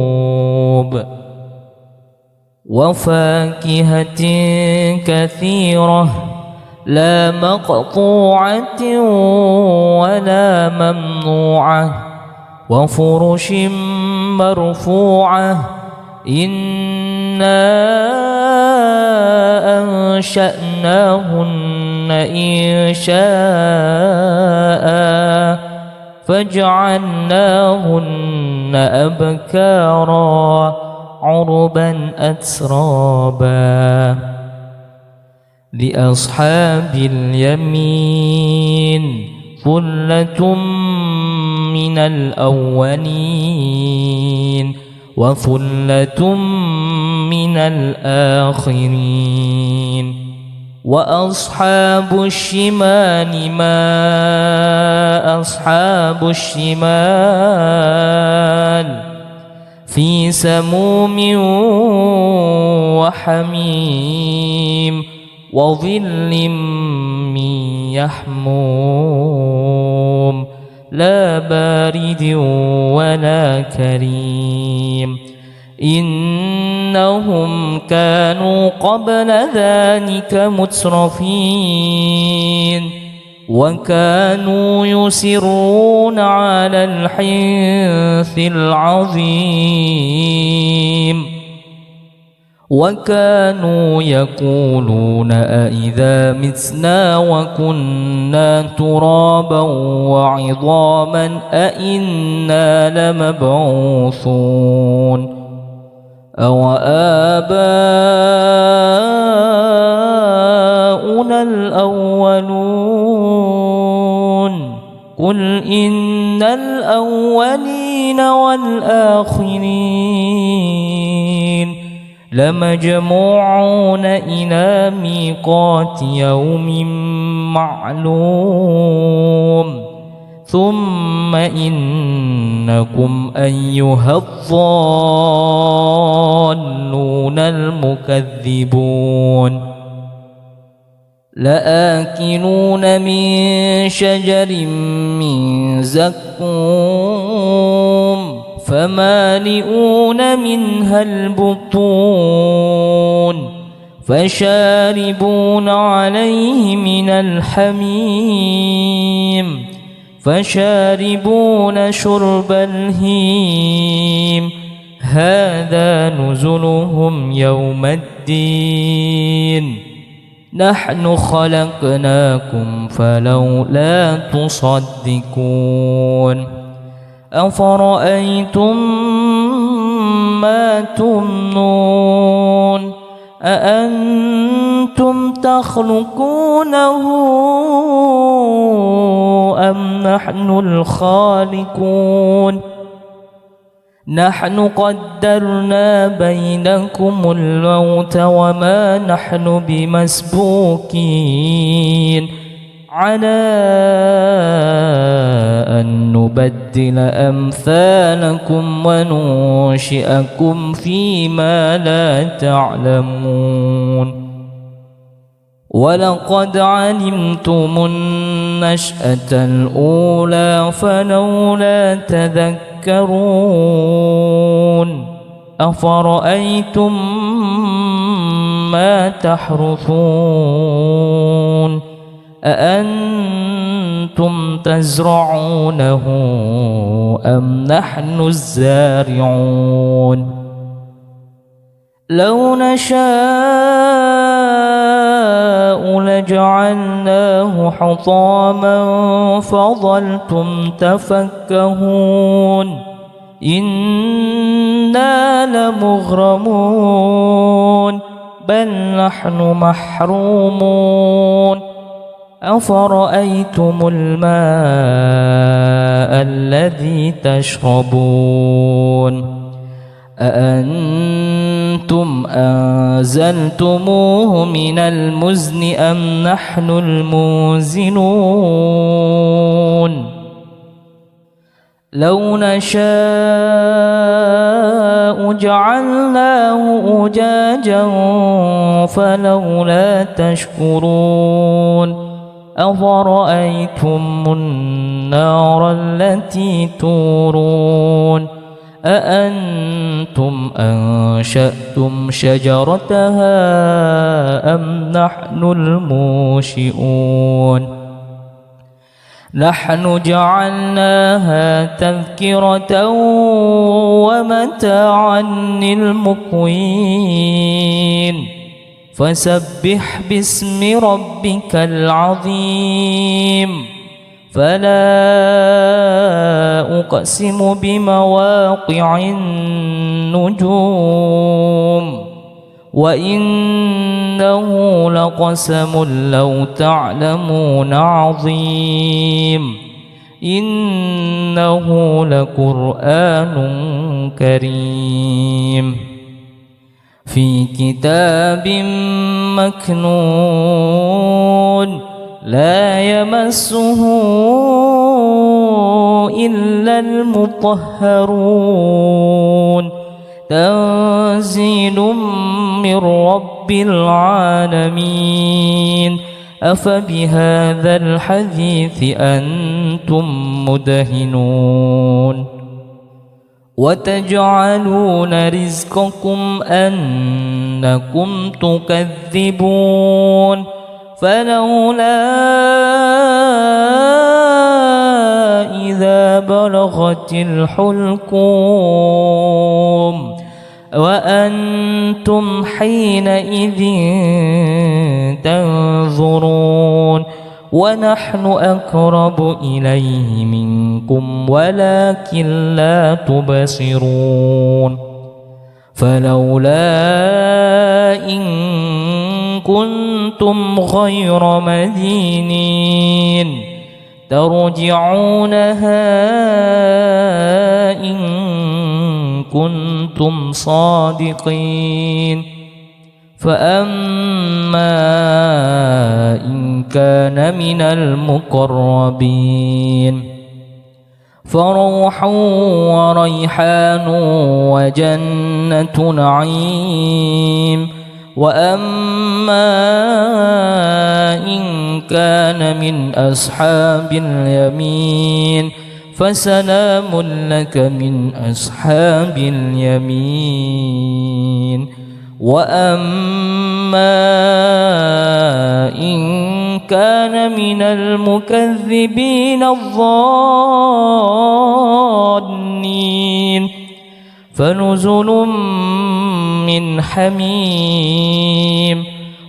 وفاكهة كثيرة لا مقطوعة ولا ممنوعة وفرش مرفوعة إنا أنشأناهن إنشاء فجعلناهن أبكارا عربا أترابا لأصحاب اليمين ثلة من الأولين وثلة من الآخرين وأصحاب الشمال ما أصحاب الشمال في سموم وحميم وظل من يحموم لا بارد ولا كريم إنهم كانوا قبل ذلك مترفين وكانوا يصرون على الحنث العظيم وكانوا يقولون أئذا متنا وكنا ترابا وعظاما أئنا لمبعوثون أو آباؤنا الأولون قل إن الأولين والآخرين لمجموعون إلى ميقات يوم معلوم ثم إنكم أيها الضالون المكذبون لآكلون من شجر من زقوم فمالئون منها البطون فشاربون عليه من الحميم فشاربون شرب الهيم هذا نزلهم يوم الدين نحن خلقناكم فلولا تصدقون أفرأيتم ما تمنون أأنتم تخلقونه أم نحن الخالقون نحن قدرنا بينكم الموت وما نحن بمسبوقين على أن نبدل أمثالكم وننشئكم فيما لا تعلمون ولقد علمتم النشأة الأولى فلولا تذكرون أفرأيتم ما تحرثون أأنتم تزرعونه أم نحن الزارعون لو نشاء لجعلناه حطاما فظلتم تفكهون إنا لمغرمون بل نحن محرومون أفرأيتم الماء الذي تشربون أأنتم أنزلتموه من المزن أم نحن المنزلون لو نشاء جعلناه أجاجا فلولا تشكرون أفرأيتم النار التي تورون أأنتم أنشأتم شجرتها أم نحن المنشئون نحن جعلناها تذكرة ومتاعا للمقوين فسبح باسم ربك العظيم فلا أقسم بمواقع النجوم وإنه لقسم لو تعلمون عظيم إنه لقرآن كريم في كتاب مكنون لا يمسه إلا المطهرون تنزيل من رب العالمين أفبهذا الحديث أنتم مدهنون وتجعلون رزقكم أنكم تكذبون فلولا إذا بلغت الحلقوم وأنتم حينئذ تنظرون ونحن أقرب إليه منكم ولكن لا تبصرون فلولا إن كنتم غير مدينين ترجعونها إن كنتم صادقين فأما إن كان من المقربين فروح وريحان وجنة نعيم وأما إن كان من أصحاب اليمين فسلام لك من أصحاب اليمين وأما إن كان من المكذبين الظالمين فنزل من حميم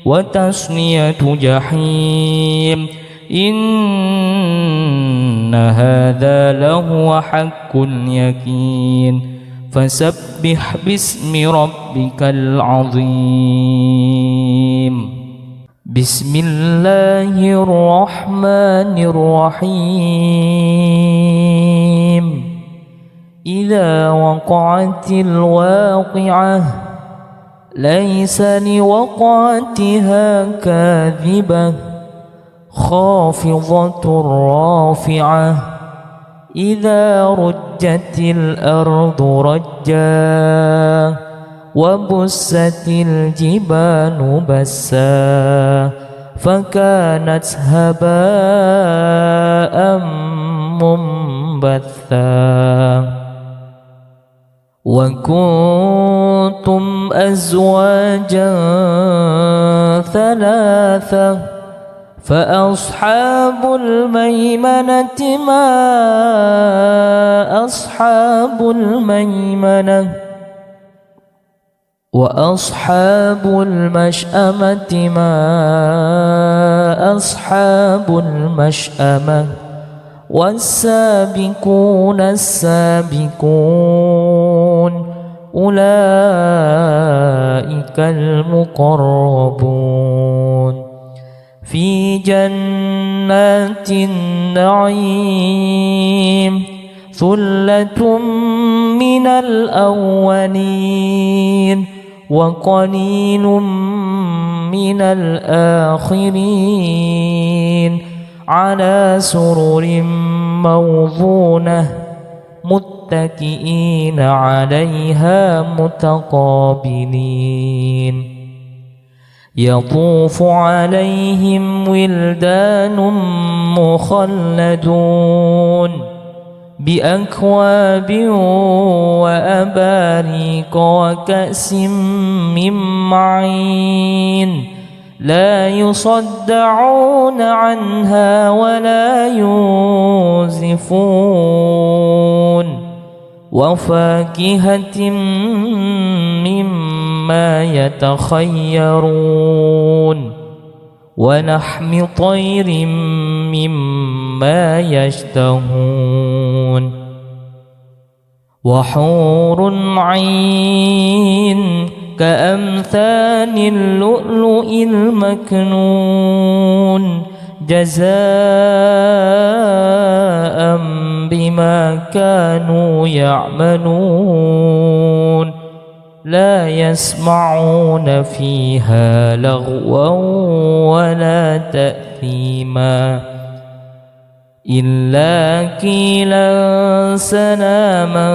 وتصلية جحيم إن هذا لهو حق اليقين فسبح باسم ربك العظيم بسم الله الرحمن الرحيم إذا وقعت الواقعة ليس لوقعتها كاذبة خافضة رافعة إذا رجت الأرض رجا وبست الجبال بسا فكانت هباء منبثا وكنتم أزواجا ثلاثة فأصحاب الميمنة ما أصحاب الميمنة وأصحاب المشأمة ما أصحاب المشأمة والسابقون السابقون أولئك المقربون في جنات النعيم ثلة من الأولين وقليل من الآخرين على سرر موضونة متكئين عليها متقابلين يطوف عليهم ولدان مخلدون بأكواب وأباريق وكأس من معين لا يصدعون عنها ولا ينزفون وفاكهة مما يتخيرون ولحم طير مما يشتهون وحور عين كأمثال اللؤلؤ المكنون جزاء بما كانوا يعملون لا يسمعون فيها لغوا ولا تأثيما إلا قيلا سلاما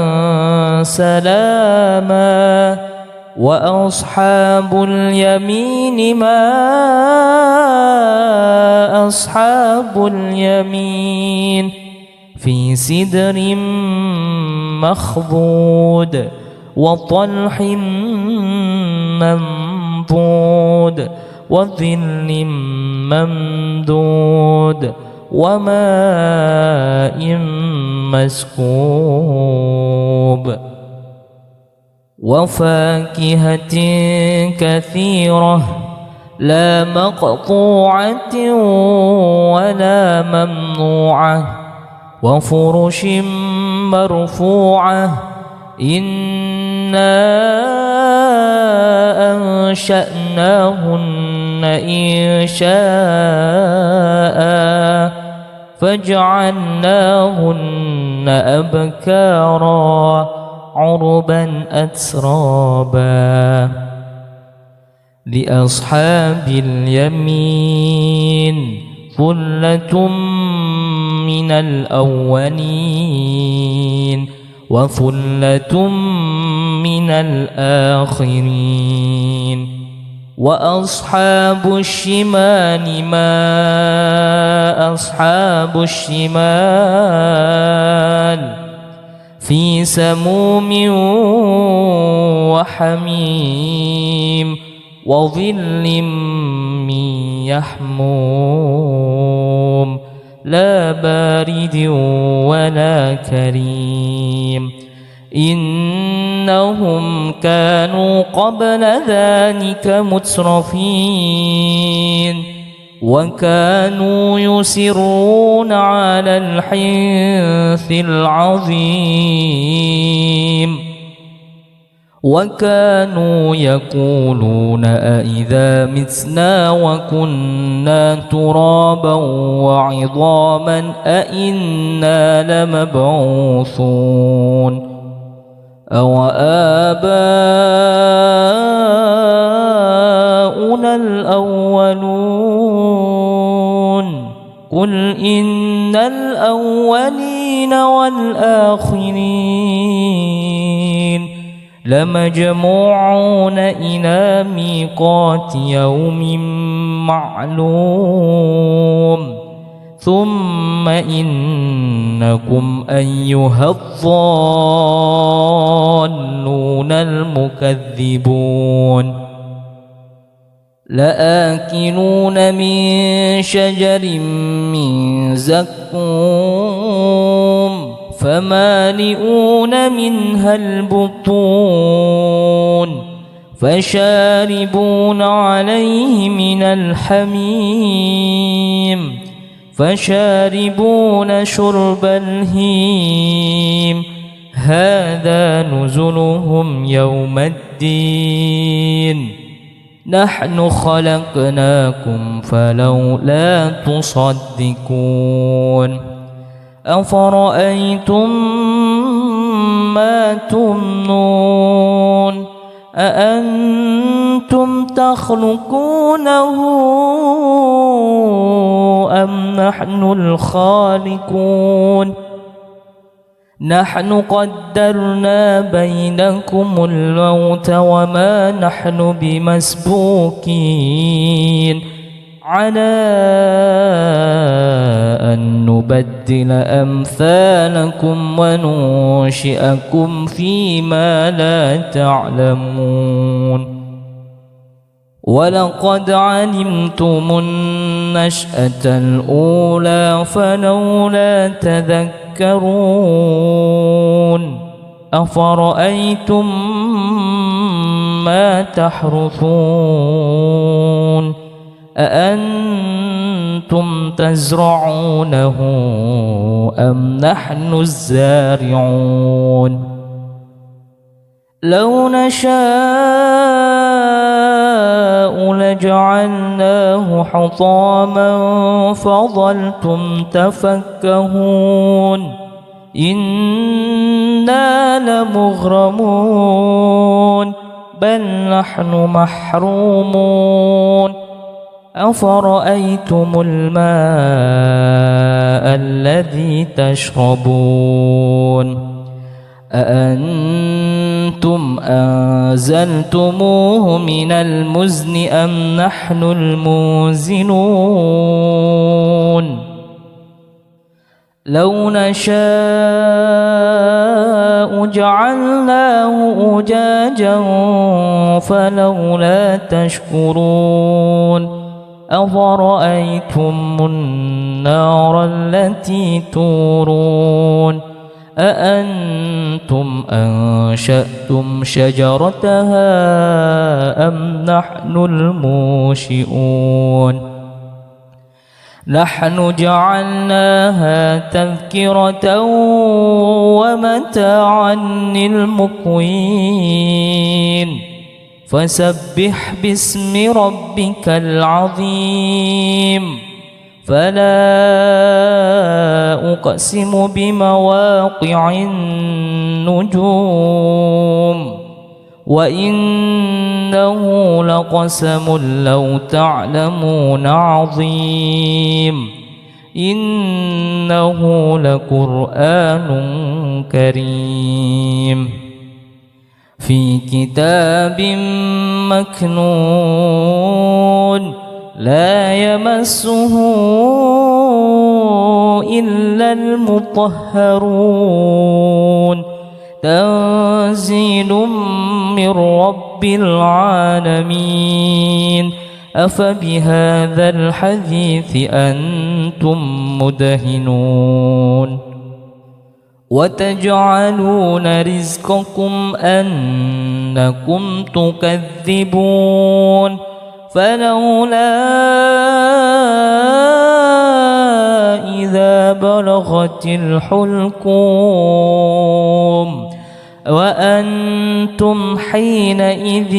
سلاما وأصحاب اليمين ما أصحاب اليمين في سدر مخضود وطلح منضود وظل ممدود وماء مسكوب وفاكهة كثيرة لا مقطوعة ولا ممنوعة وفرش مرفوعة إنا أنشأناهن إنشاء فجعلناهن أبكارا عربا أترابا لأصحاب اليمين ثلة من الأولين وثلة من الآخرين وأصحاب الشمال ما أصحاب الشمال في سموم وحميم وظل من يحموم لا بارد ولا كريم إنهم كانوا قبل ذلك مترفين وكانوا يصرون على الحنث العظيم وكانوا يقولون أئذا متنا وكنا ترابا وعظاما أئنا لمبعوثون أو آباؤنا الأولون قل إن الأولين والآخرين لمجموعون إلى ميقات يوم معلوم ثم إنكم أيها الضالون المكذبون لآكلون من شجر من زقوم فمالئون منها البطون فشاربون عليه من الحميم فشاربون شرب الهيم هذا نزلهم يوم الدين نحن خلقناكم فلولا تصدقون أفرأيتم ما تمنون أأنتم تخلقونه أم نحن الخالقون نحن قدرنا بينكم الموت وما نحن بمسبوقين على أن نبدل أمثالكم وننشئكم فيما لا تعلمون ولقد علمتم النشأة الأولى فلولا تذكرون أفرأيتم ما تحرثون أأنتم تزرعونه أم نحن الزارعون لو نشاء لجعلناه حطاما فظلتم تفكهون إنا لمغرمون بل نحن محرومون أفرأيتم الماء الذي تشربون أأنتم أنزلتموه من المزن أم نحن المنزلون لو نشاء جعلناه أجاجا فلولا تشكرون أفرأيتم النار التي تورون أأنتم أنشأتم شجرتها أم نحن المنشئون نحن جعلناها تذكرة ومتاعا للمقوين فسبح باسم ربك العظيم فلا أقسم بمواقع النجوم وإنه لقسم لو تعلمون عظيم إنه لقرآن كريم في كتاب مكنون لا يمسه إلا المطهرون تنزيل من رب العالمين أفبهذا الحديث أنتم مدهنون وتجعلون رزقكم أنكم تكذبون فلولا إذا بلغت الحلقوم وأنتم حينئذ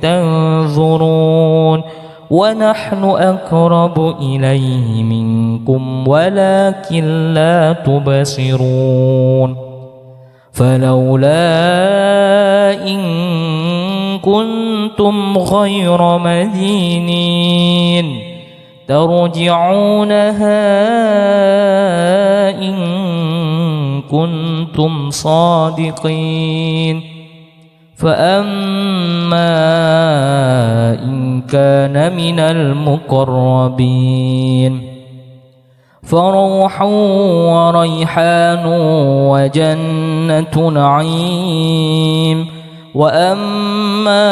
تنظرون ونحن أقرب إليه منكم ولكن لا تبصرون فلولا إن كنتم غير مدينين ترجعونها إن كنتم صادقين فأما إن كان من المقربين فروح وريحان وجنة نعيم وأما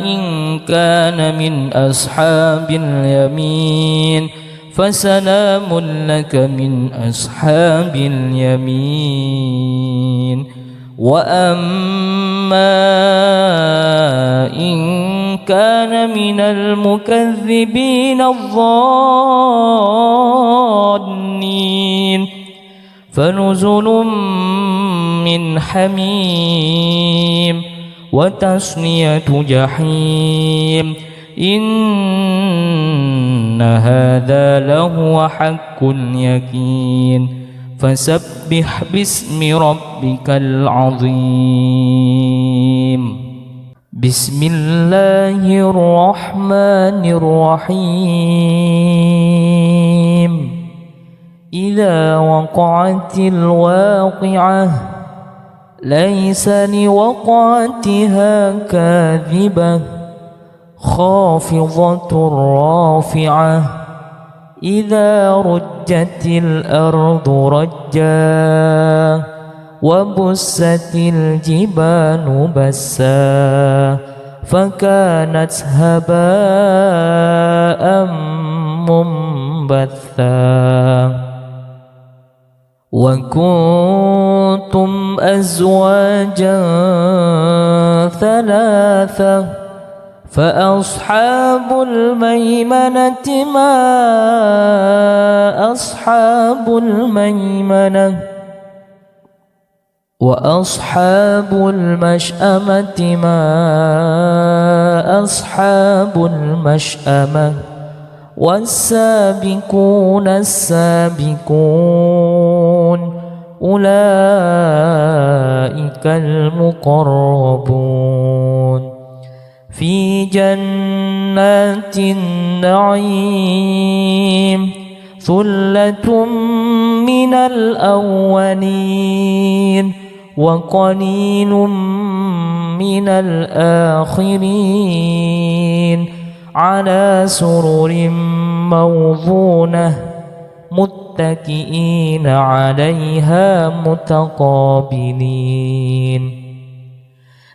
إن كان من أصحاب اليمين فسلام لك من أصحاب اليمين وأما إن كان من المكذبين الظالمين فنزل من حميم وتصلية جحيم إن هذا لهو حق اليقين فسبح باسم ربك العظيم بسم الله الرحمن الرحيم إذا وقعت الواقعة ليس لوقعتها كاذبة خافضة رافعة إذا رجت الأرض رجا وبست الجبال بسا فكانت هباء منبثا وكنتم أزواجا ثلاثة فأصحاب الميمنة ما أصحاب الميمنة وأصحاب المشأمة ما أصحاب المشأمة والسابقون السابقون أولئك المقربون في جنات النعيم ثلة من الأولين وقليل من الآخرين على سرر موضونة متكئين عليها متقابلين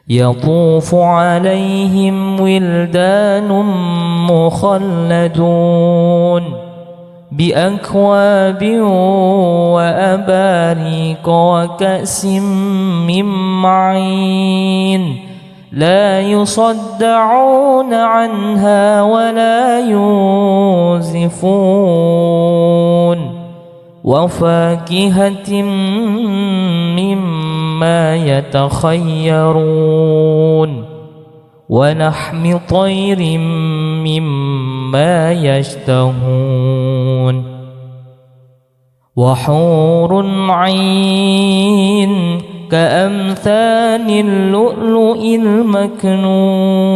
يطوف عليهم ولدان مخلدون بأكواب وأباريق وكأس من معين لا يصدعون عنها ولا ينزفون وفاكهة مما يتخيرون ولحم طير مما يشتهون وحور عين كأمثال اللؤلؤ المكنون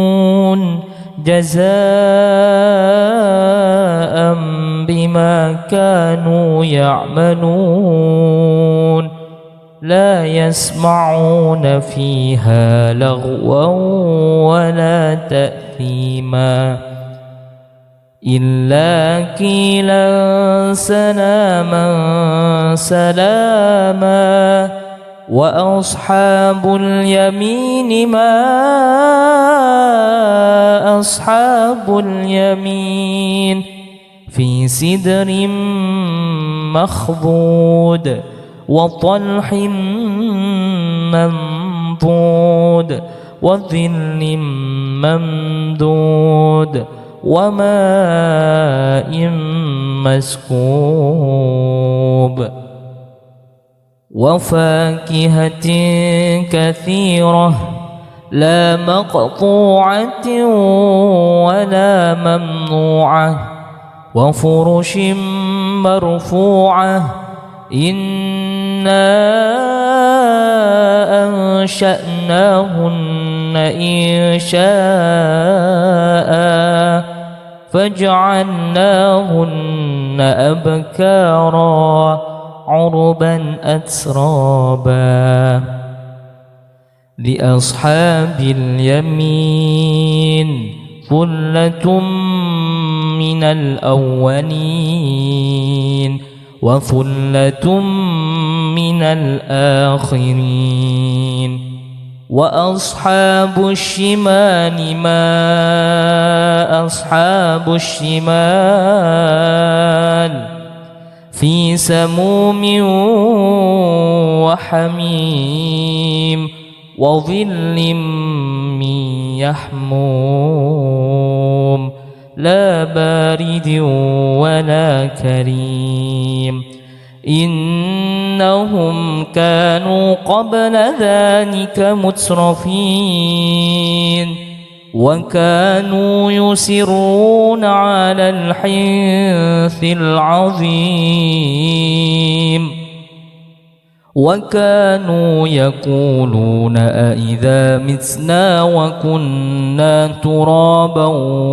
جزاء بما كانوا يعملون لا يسمعون فيها لغوا ولا تأثيما إلا قيلا سلاما سلاما وأصحاب اليمين ما أصحاب اليمين في سدر مخضود وطلح منضود وظل ممدود وماء مسكوب وفاكهة كثيرة لا مقطوعة ولا ممنوعة وفرش مرفوعة إنا أنشأناهن إنشاء فجعلناهن أبكارا عربا أترابا لأصحاب اليمين ثلة من الأولين وثلة من الآخرين وأصحاب الشمال ما أصحاب الشمال في سموم وحميم وظل من يحموم لا بارد ولا كريم إنهم كانوا قبل ذلك مترفين وكانوا يصرون على الحنث العظيم وكانوا يقولون أئذا متنا وكنا ترابا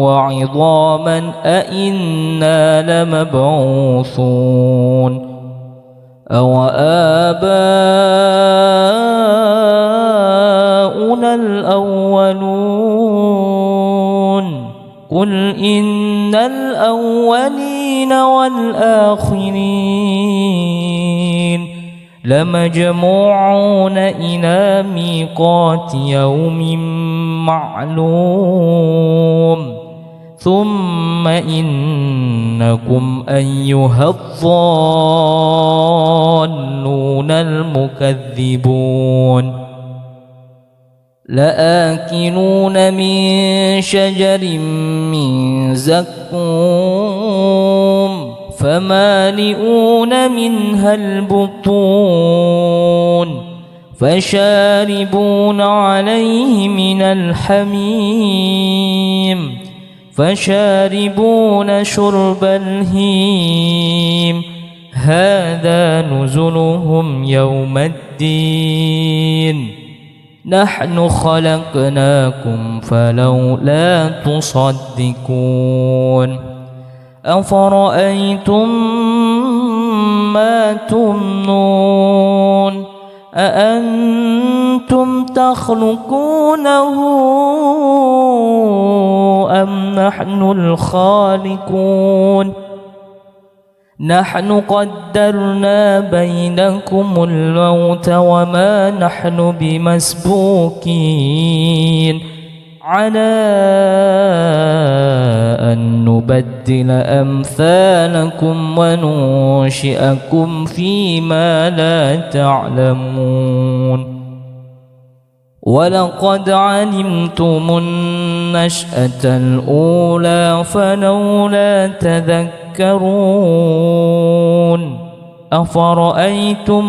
وعظاما أئنا لمبعوثون أو آباؤنا الأولون قل إن الأولين والآخرين لمجموعون إلى ميقات يوم معلوم ثم إنكم أيها الضالون المكذبون لآكلون من شجر من زقوم فمالئون منها البطون فشاربون عليه من الحميم فشاربون شرب الهيم هذا نزلهم يوم الدين نحن خلقناكم فلولا تصدقون أفرأيتم ما تمنون أأنتم تخلقونه أم نحن الخالقون نحن قدرنا بينكم الموت وما نحن بمسبوقين على أن نبدل أمثالكم وننشئكم فيما لا تعلمون ولقد علمتم النشأة الأولى فلولا تذكرون أفرأيتم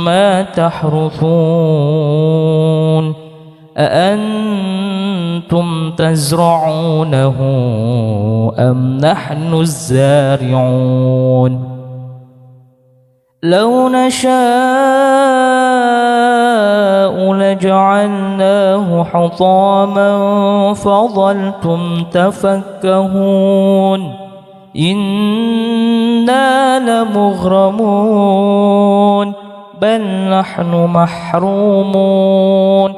ما تحرثون أأنتم تزرعونه أم نحن الزارعون لو نشاء لجعلناه حطاما فظلتم تفكهون إنا لمغرمون بل نحن محرومون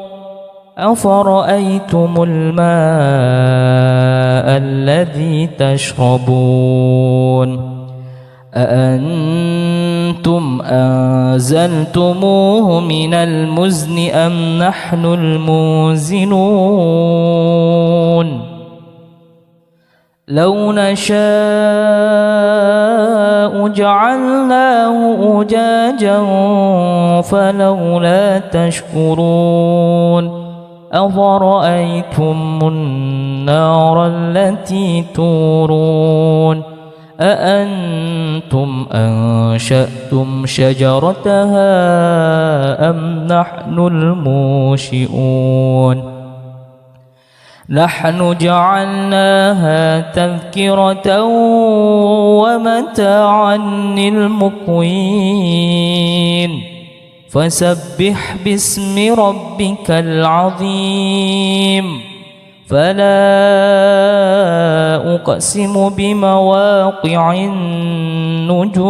أفرأيتم الماء الذي تشربون أأنتم أنزلتموه من المزن أم نحن المنزلون لو نشاء جعلناه أجاجا فلولا تشكرون أفرأيتم النار التي تورون أأنتم أنشأتم شجرتها أم نحن المنشئون نحن جعلناها تذكرة ومتاعا للمقوين فسبح باسم ربك العظيم فلا أقسم بمواقع النجوم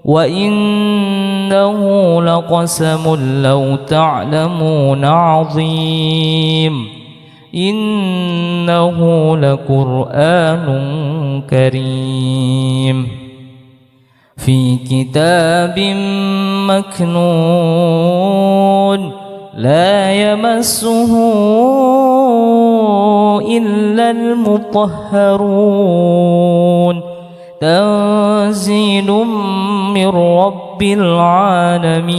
وإنه لقسم لو تعلمون عظيم إنه لقرآن كريم في كتاب مكنون لا يمسه إلا المطهرون تنزيل من رب العالمين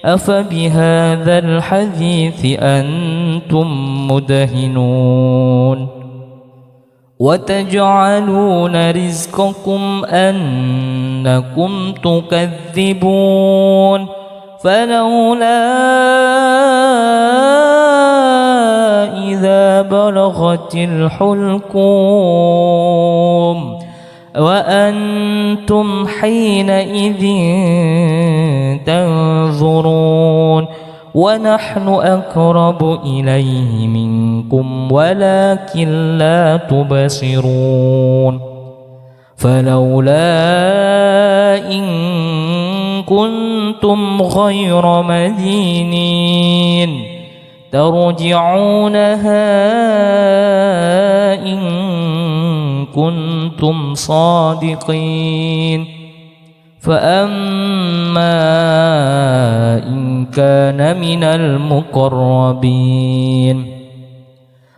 أفبهذا الحديث أنتم مدهنون وتجعلون رزقكم أنكم تكذبون فلولا إذا بلغت الحلقوم وأنتم حينئذ تنظرون ونحن أقرب إليه منكم ولكن لا تبصرون فلولا إن كنتم غير مدينين ترجعونها إن كنتم صادقين فأما إن كان من المقربين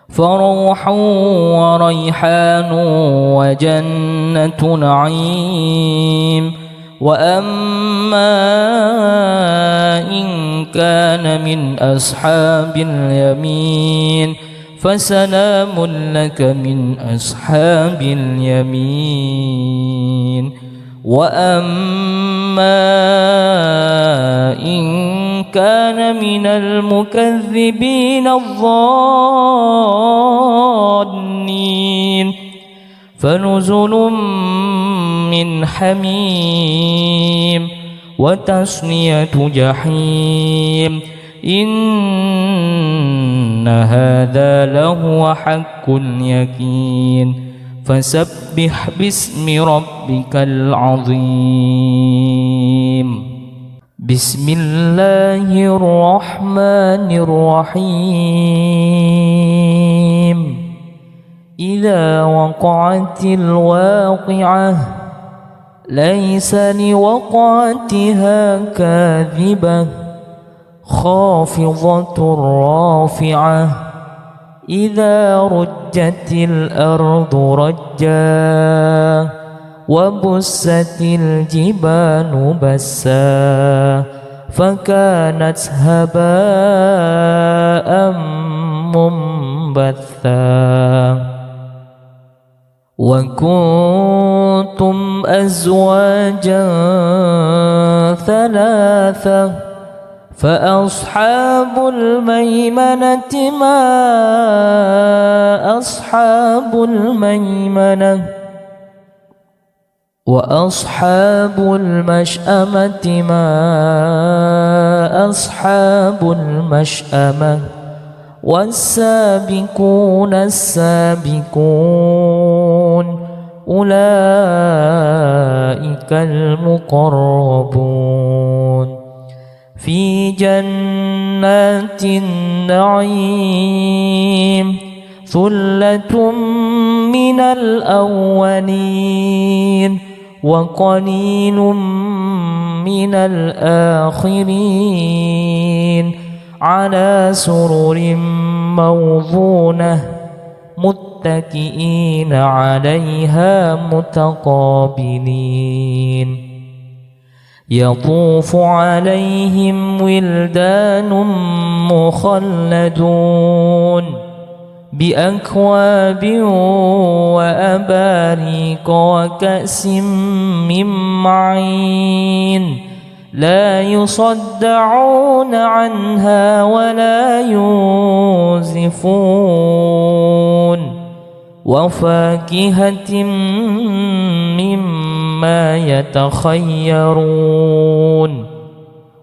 فروح وريحان وجنة نعيم وأما إن كان من أصحاب اليمين فسلام لك من أصحاب اليمين وأما إن كان من المكذبين الظالمين فنزل من حميم وتصلية جحيم إن هذا لهو حق اليقين فسبح باسم ربك العظيم بسم الله الرحمن الرحيم إذا وقعت الواقعة ليس لوقعتها كاذبة خافضة رافعة إذا رجت الأرض رجا وبست الجبال بسا فكانت هباء منبثا وكنتم أزواجا ثلاثة فأصحاب الميمنة ما أصحاب الميمنة وأصحاب المشأمة ما أصحاب المشأمة والسابقون السابقون أولئك المقربون في جنات النعيم ثلة من الأولين وقليل من الآخرين على سرر موضونة متكئين عليها متقابلين يطوف عليهم ولدان مخلدون بأكواب وأباريق وكأس من معين لا يصدعون عنها ولا ينزفون وفاكهة مما يتخيرون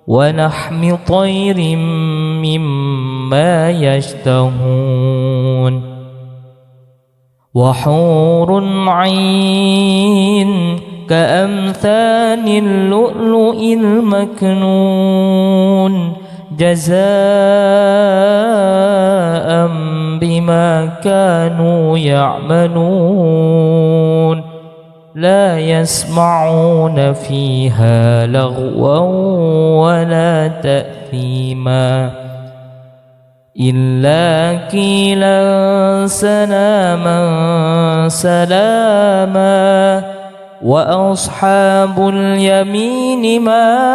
ولحم طير مما يشتهون وحور عين كأمثال اللؤلؤ المكنون جزاء بما كانوا يعملون لا يسمعون فيها لغوا ولا تأثيما إلا قيلا سلاما سلاما وأصحاب اليمين ما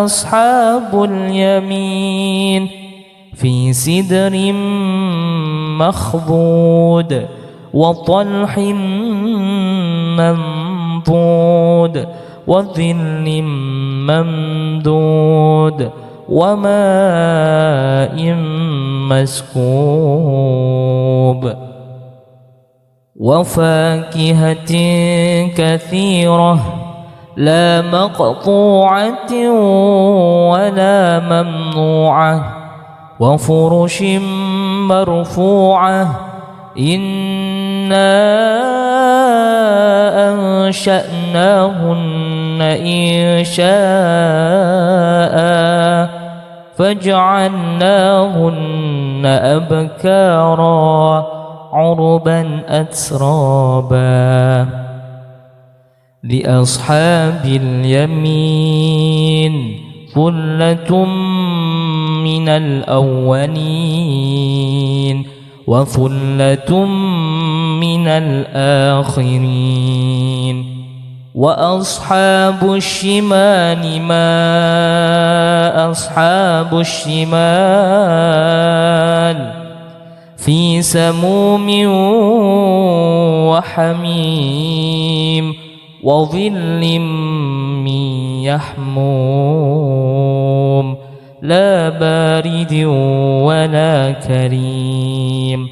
أصحاب اليمين في سدر مخضود وطلح منضود وظل ممدود وماء مسكوب وفاكهة كثيرة لا مقطوعة ولا ممنوعة وفرش مرفوعة إنا أنشأناهن إنشاء فجعلناهن أبكارا عربا أترابا لأصحاب اليمين ثلة من الأولين وثلة من الآخرين وأصحاب الشمال ما أصحاب الشمال في سموم وحميم وظل من يحموم لا بارد ولا كريم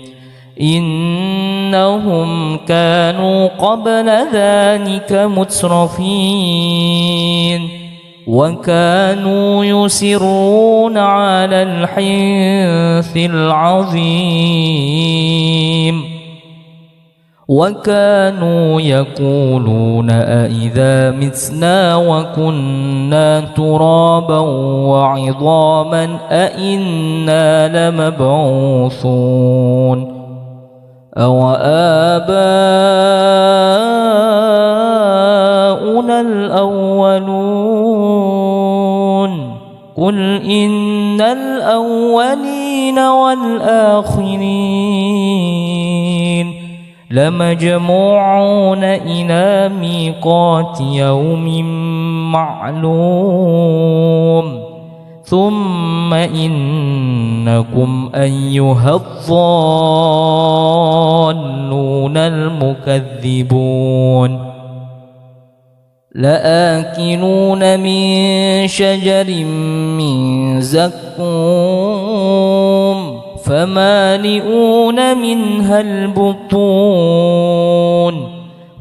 إنهم كانوا قبل ذلك مترفين وكانوا يصرون على الحنث العظيم وكانوا يقولون أإذا متنا وكنا ترابا وعظاما أإنا لمبعوثون أو آباؤنا الأولون قل إن الأولين والآخرين لمجموعون إلى ميقات يوم معلوم ثم إنكم أيها الضالون المكذبون لآكلون من شجر من زقوم فمالئون منها البطون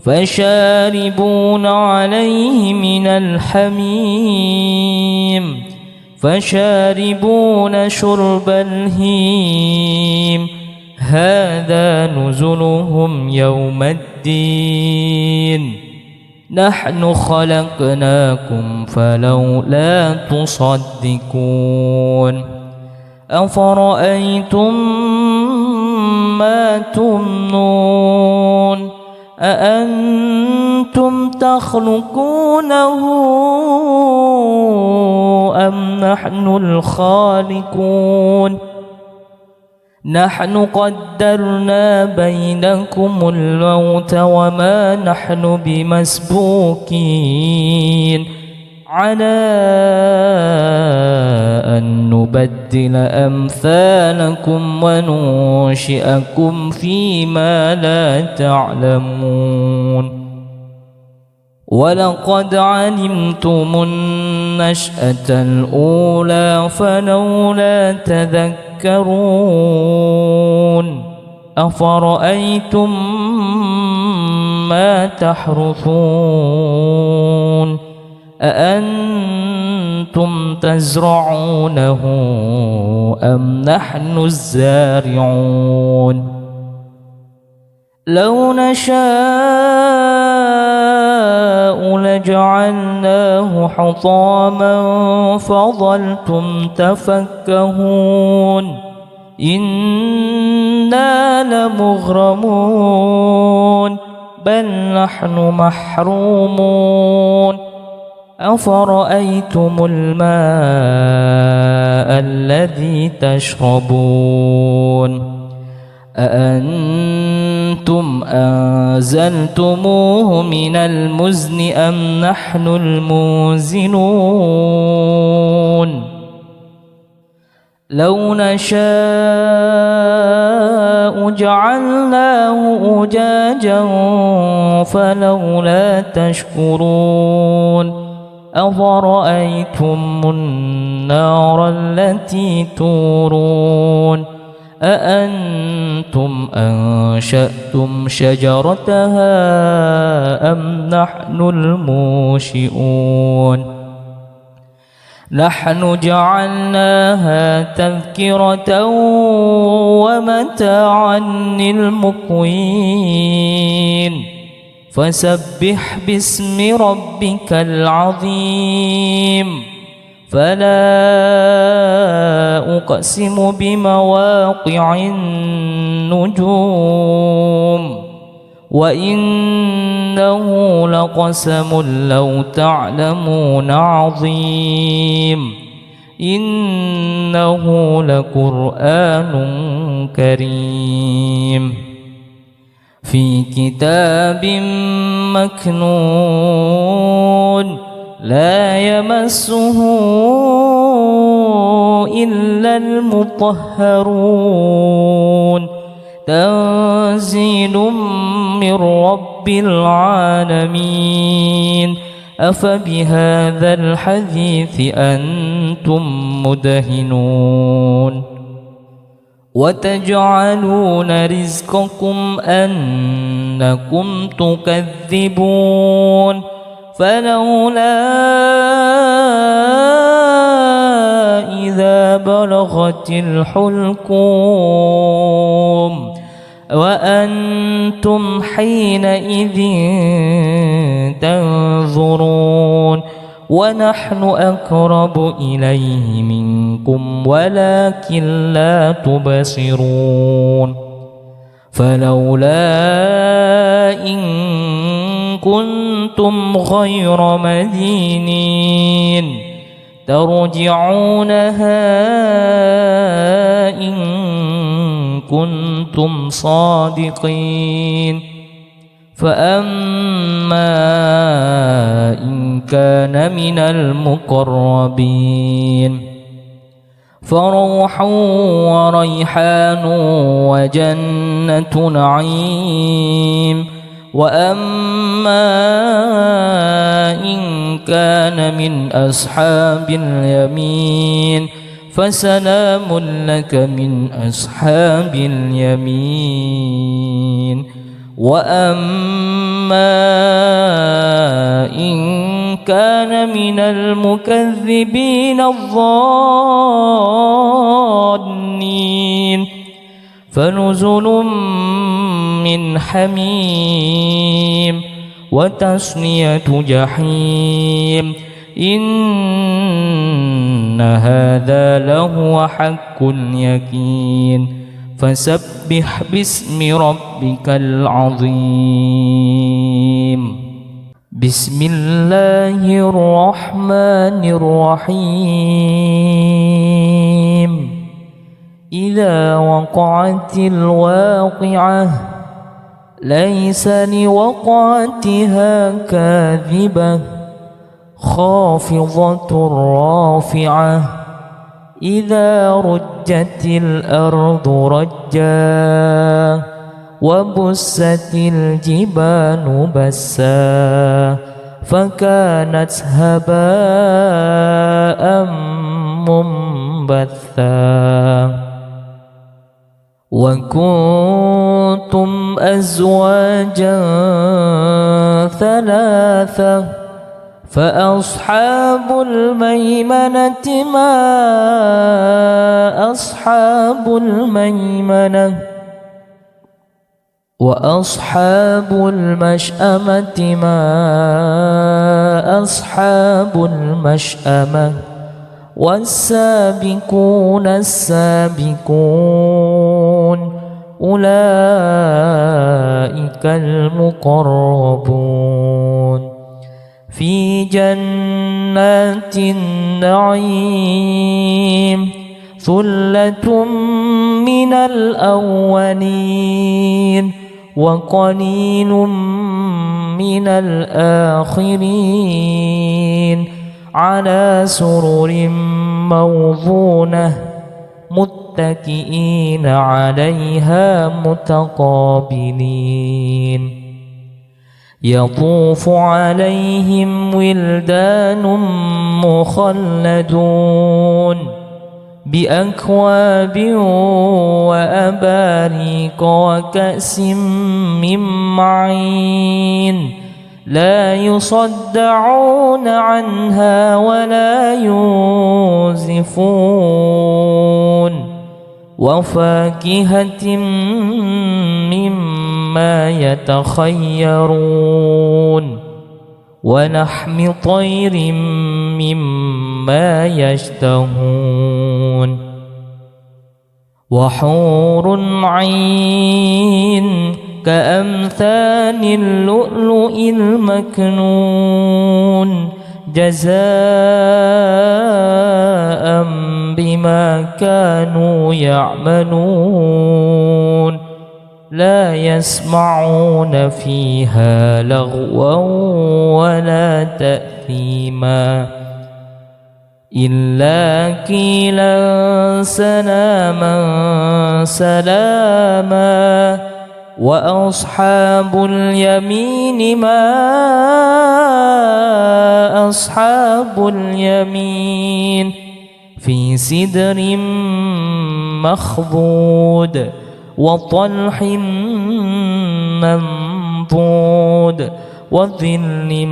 فشاربون عليه من الحميم فشاربون شرب الهيم هذا نزلهم يوم الدين نحن خلقناكم فلولا تصدقون أفرأيتم ما تمنون أأنتم تخلقونه أم نحن الخالقون نحن قدرنا بينكم الموت وما نحن بمسبوقين على أن نبدل أمثالكم وننشئكم فيما لا تعلمون ولقد علمتم النشأة الأولى فلولا تذكرون أفرأيتم ما تحرثون أأنتم تزرعونه أم نحن الزارعون لو نشاء لجعلناه حطاما فظلتم تفكهون إنا لمغرمون بل نحن محرومون أفرأيتم الماء الذي تشربون أأنتم أنزلتموه من المزن أم نحن المنزلون لو نشاء جعلناه أجاجا فلولا تشكرون أفرأيتم النار التي تورون أأنتم أنشأتم شجرتها أم نحن المنشئون نحن جعلناها تذكرة ومتاعا للمقوين فسبح باسم ربك العظيم فلا أقسم بمواقع النجوم وإنه لقسم لو تعلمون عظيم إنه لقرآن كريم في كتاب مكنون لا يمسه إلا المطهرون تنزيل من رب العالمين أفبهذا الحديث أنتم مدهنون وتجعلون رزقكم أنكم تكذبون فلولا إذا بلغت الحلقوم وأنتم حينئذ تنظرون ونحن أقرب إليه منكم ولكن لا تبصرون فلولا إن كنتم غير مدينين ترجعونها إن كنتم صادقين فأما إن كان من المقربين فروح وريحان وجنة نعيم وأما إن كان من أصحاب اليمين فسلام لك من أصحاب اليمين وأما إن كان من المكذبين الضالين فنزل من حميم وتصلية جحيم إن هذا لهو حق اليقين فسبح باسم ربك العظيم بسم الله الرحمن الرحيم إذا وقعت الواقعة ليس لوقعتها كاذبة خافضة رافعة إذا رجت الأرض رجا وبست الجبال بسا فكانت هباء منبثا وكنتم أزواجا ثلاثة فأصحاب الميمنة ما أصحاب الميمنة وأصحاب المشأمة ما أصحاب المشأمة والسابقون السابقون أولئك أولئك المقربون في جنات النعيم ثلة من الأولين وقليل من الآخرين على سرر موضونة متكئين عليها متقابلين يطوف عليهم ولدان مخلدون بأكواب وأباريق وكأس من معين لا يصدعون عنها ولا ينزفون وفاكهة مما يتخيرون ولحم طير مما يشتهون وحور عين كأمثال اللؤلؤ المكنون جزاء بما كانوا يعملون لا يسمعون فيها لغوا ولا تأثيما إلا قيلا سلاما سلاما وأصحاب اليمين ما أصحاب اليمين في سدر مخضود وطلح منضود وظل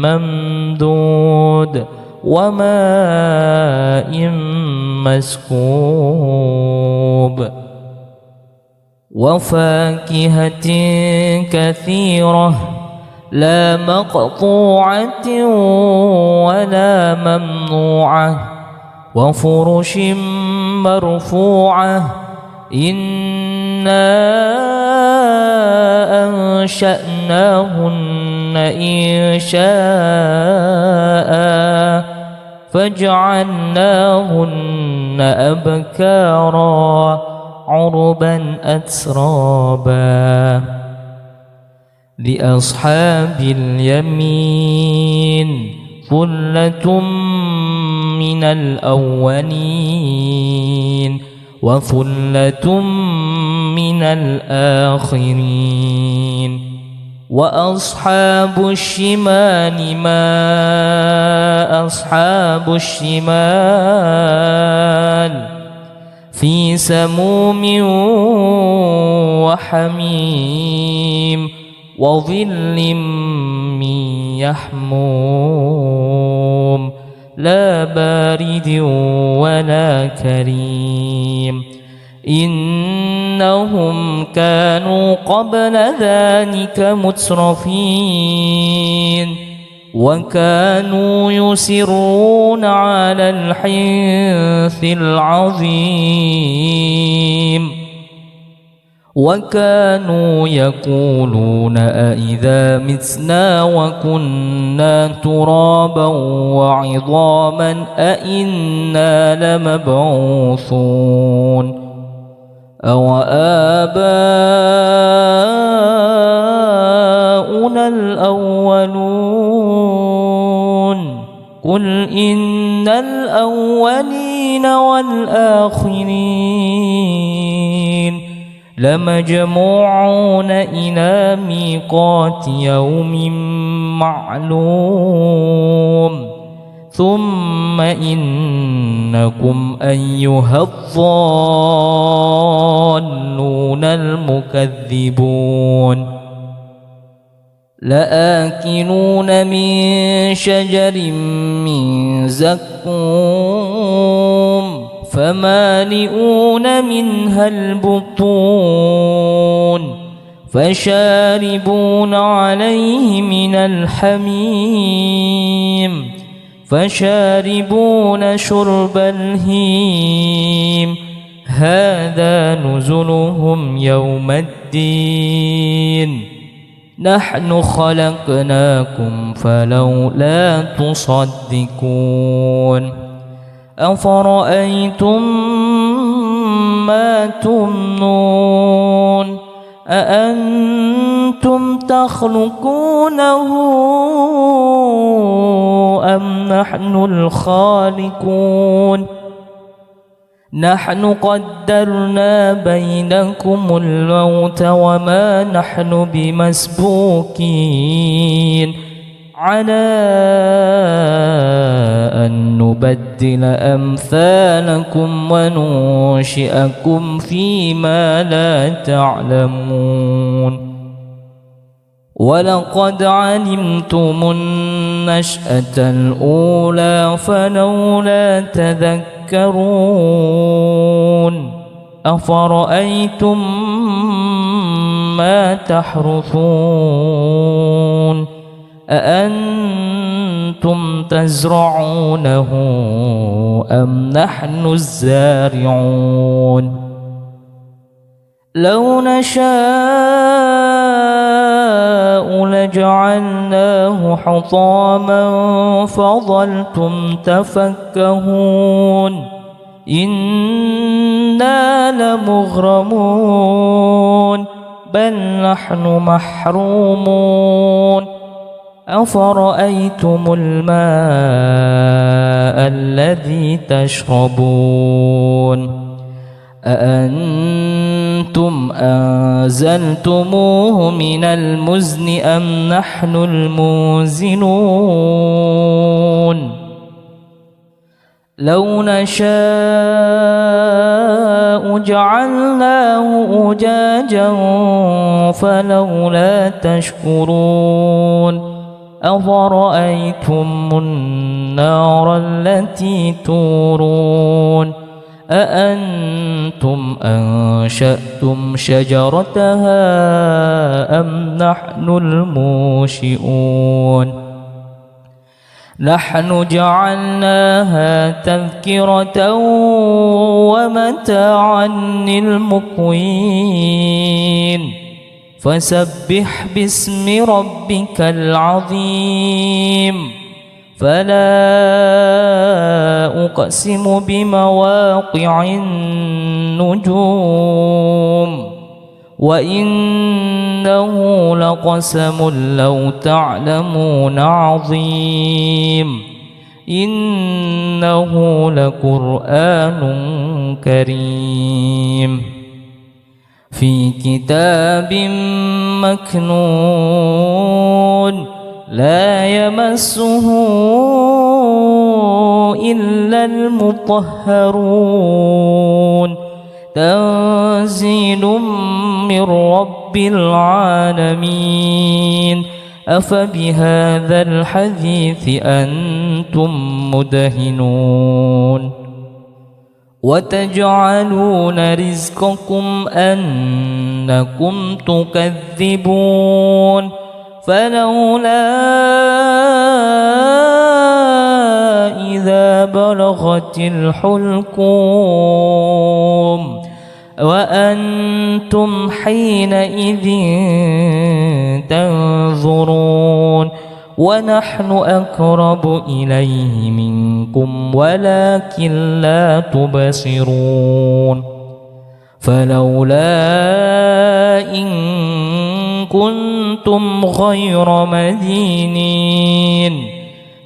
ممدود وماء مسكوب وفاكهة كثيرة لا مقطوعة ولا ممنوعة وفرش مرفوعة إنا أنشأناهن إنشاء فجعلناهن أبكارا عربا أترابا لأصحاب اليمين ثلة من الأولين وثلة من الآخرين وأصحاب الشمال ما أصحاب الشمال في سموم وحميم وظل من يحموم لا بارد ولا كريم إنهم كانوا قبل ذلك مترفين وكانوا يصرون على الحنث العظيم وكانوا يقولون أئذا متنا وكنا ترابا وعظاما أئنا لمبعوثون أو آباؤنا الأولون قل إن الأولين والآخرين لمجموعون إلى ميقات يوم معلوم ثم إنكم أيها الضالون المكذبون لآكلون من شجر من زقوم فمالئون منها البطون فشاربون عليه من الحميم فشاربون شرب الهيم هذا نزلهم يوم الدين نحن خلقناكم فلولا تصدقون أفرأيتم ما تمنون أأنتم تخلقونه أم نحن الخالقون نحن قدرنا بينكم الموت وما نحن بمسبوقين على أن نبدل أمثالكم وننشئكم فيما لا تعلمون ولقد علمتم النشأة الأولى فلولا تذكرون أفرأيتم ما تحرثون أأنتم تزرعونه أم نحن الزارعون لو نشاء لجعلناه حطاما فظلتم تفكهون إنا لمغرمون بل نحن محرومون أفرأيتم الماء الذي تشربون أأنتم أنزلتموه من المزن أم نحن المنزلون لو نشاء جعلناه أجاجا فلولا تشكرون أفرأيتم النار التي تورون أأنتم أنشأتم شجرتها أم نحن المنشئون نحن جعلناها تذكرة ومتاعا للمقوين فسبح باسم ربك العظيم فلا أقسم بمواقع النجوم وإنه لقسم لو تعلمون عظيم إنه لقرآن كريم في كتاب مكنون لا يمسه إلا المطهرون تنزيل من رب العالمين أفبهذا الحديث أنتم مدهنون وتجعلون رزقكم أنكم تكذبون فلولا إذا بلغت الحلقوم وأنتم حينئذ تنظرون ونحن أقرب إليه منكم ولكن لا تبصرون فلولا إن كنتم غير مدينين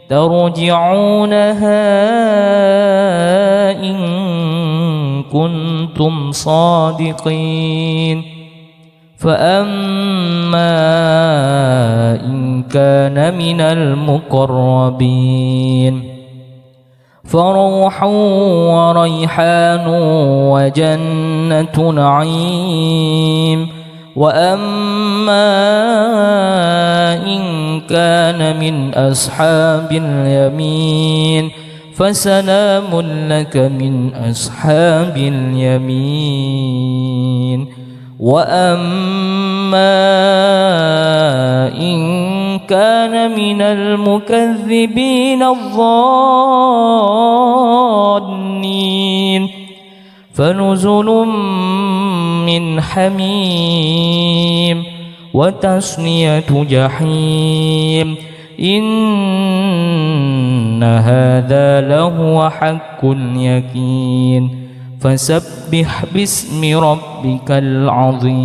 ترجعونها إن كنتم صادقين فأما إن كان من المقربين فروح وريحان وجنة نعيم وأما إن كان من أصحاب اليمين فسلام لك من أصحاب اليمين وأما إن كان من المكذبين الظالمين فنزل من حميم وتصلية جحيم إن هذا لهو حق اليقين فسبح باسم ربك العظيم.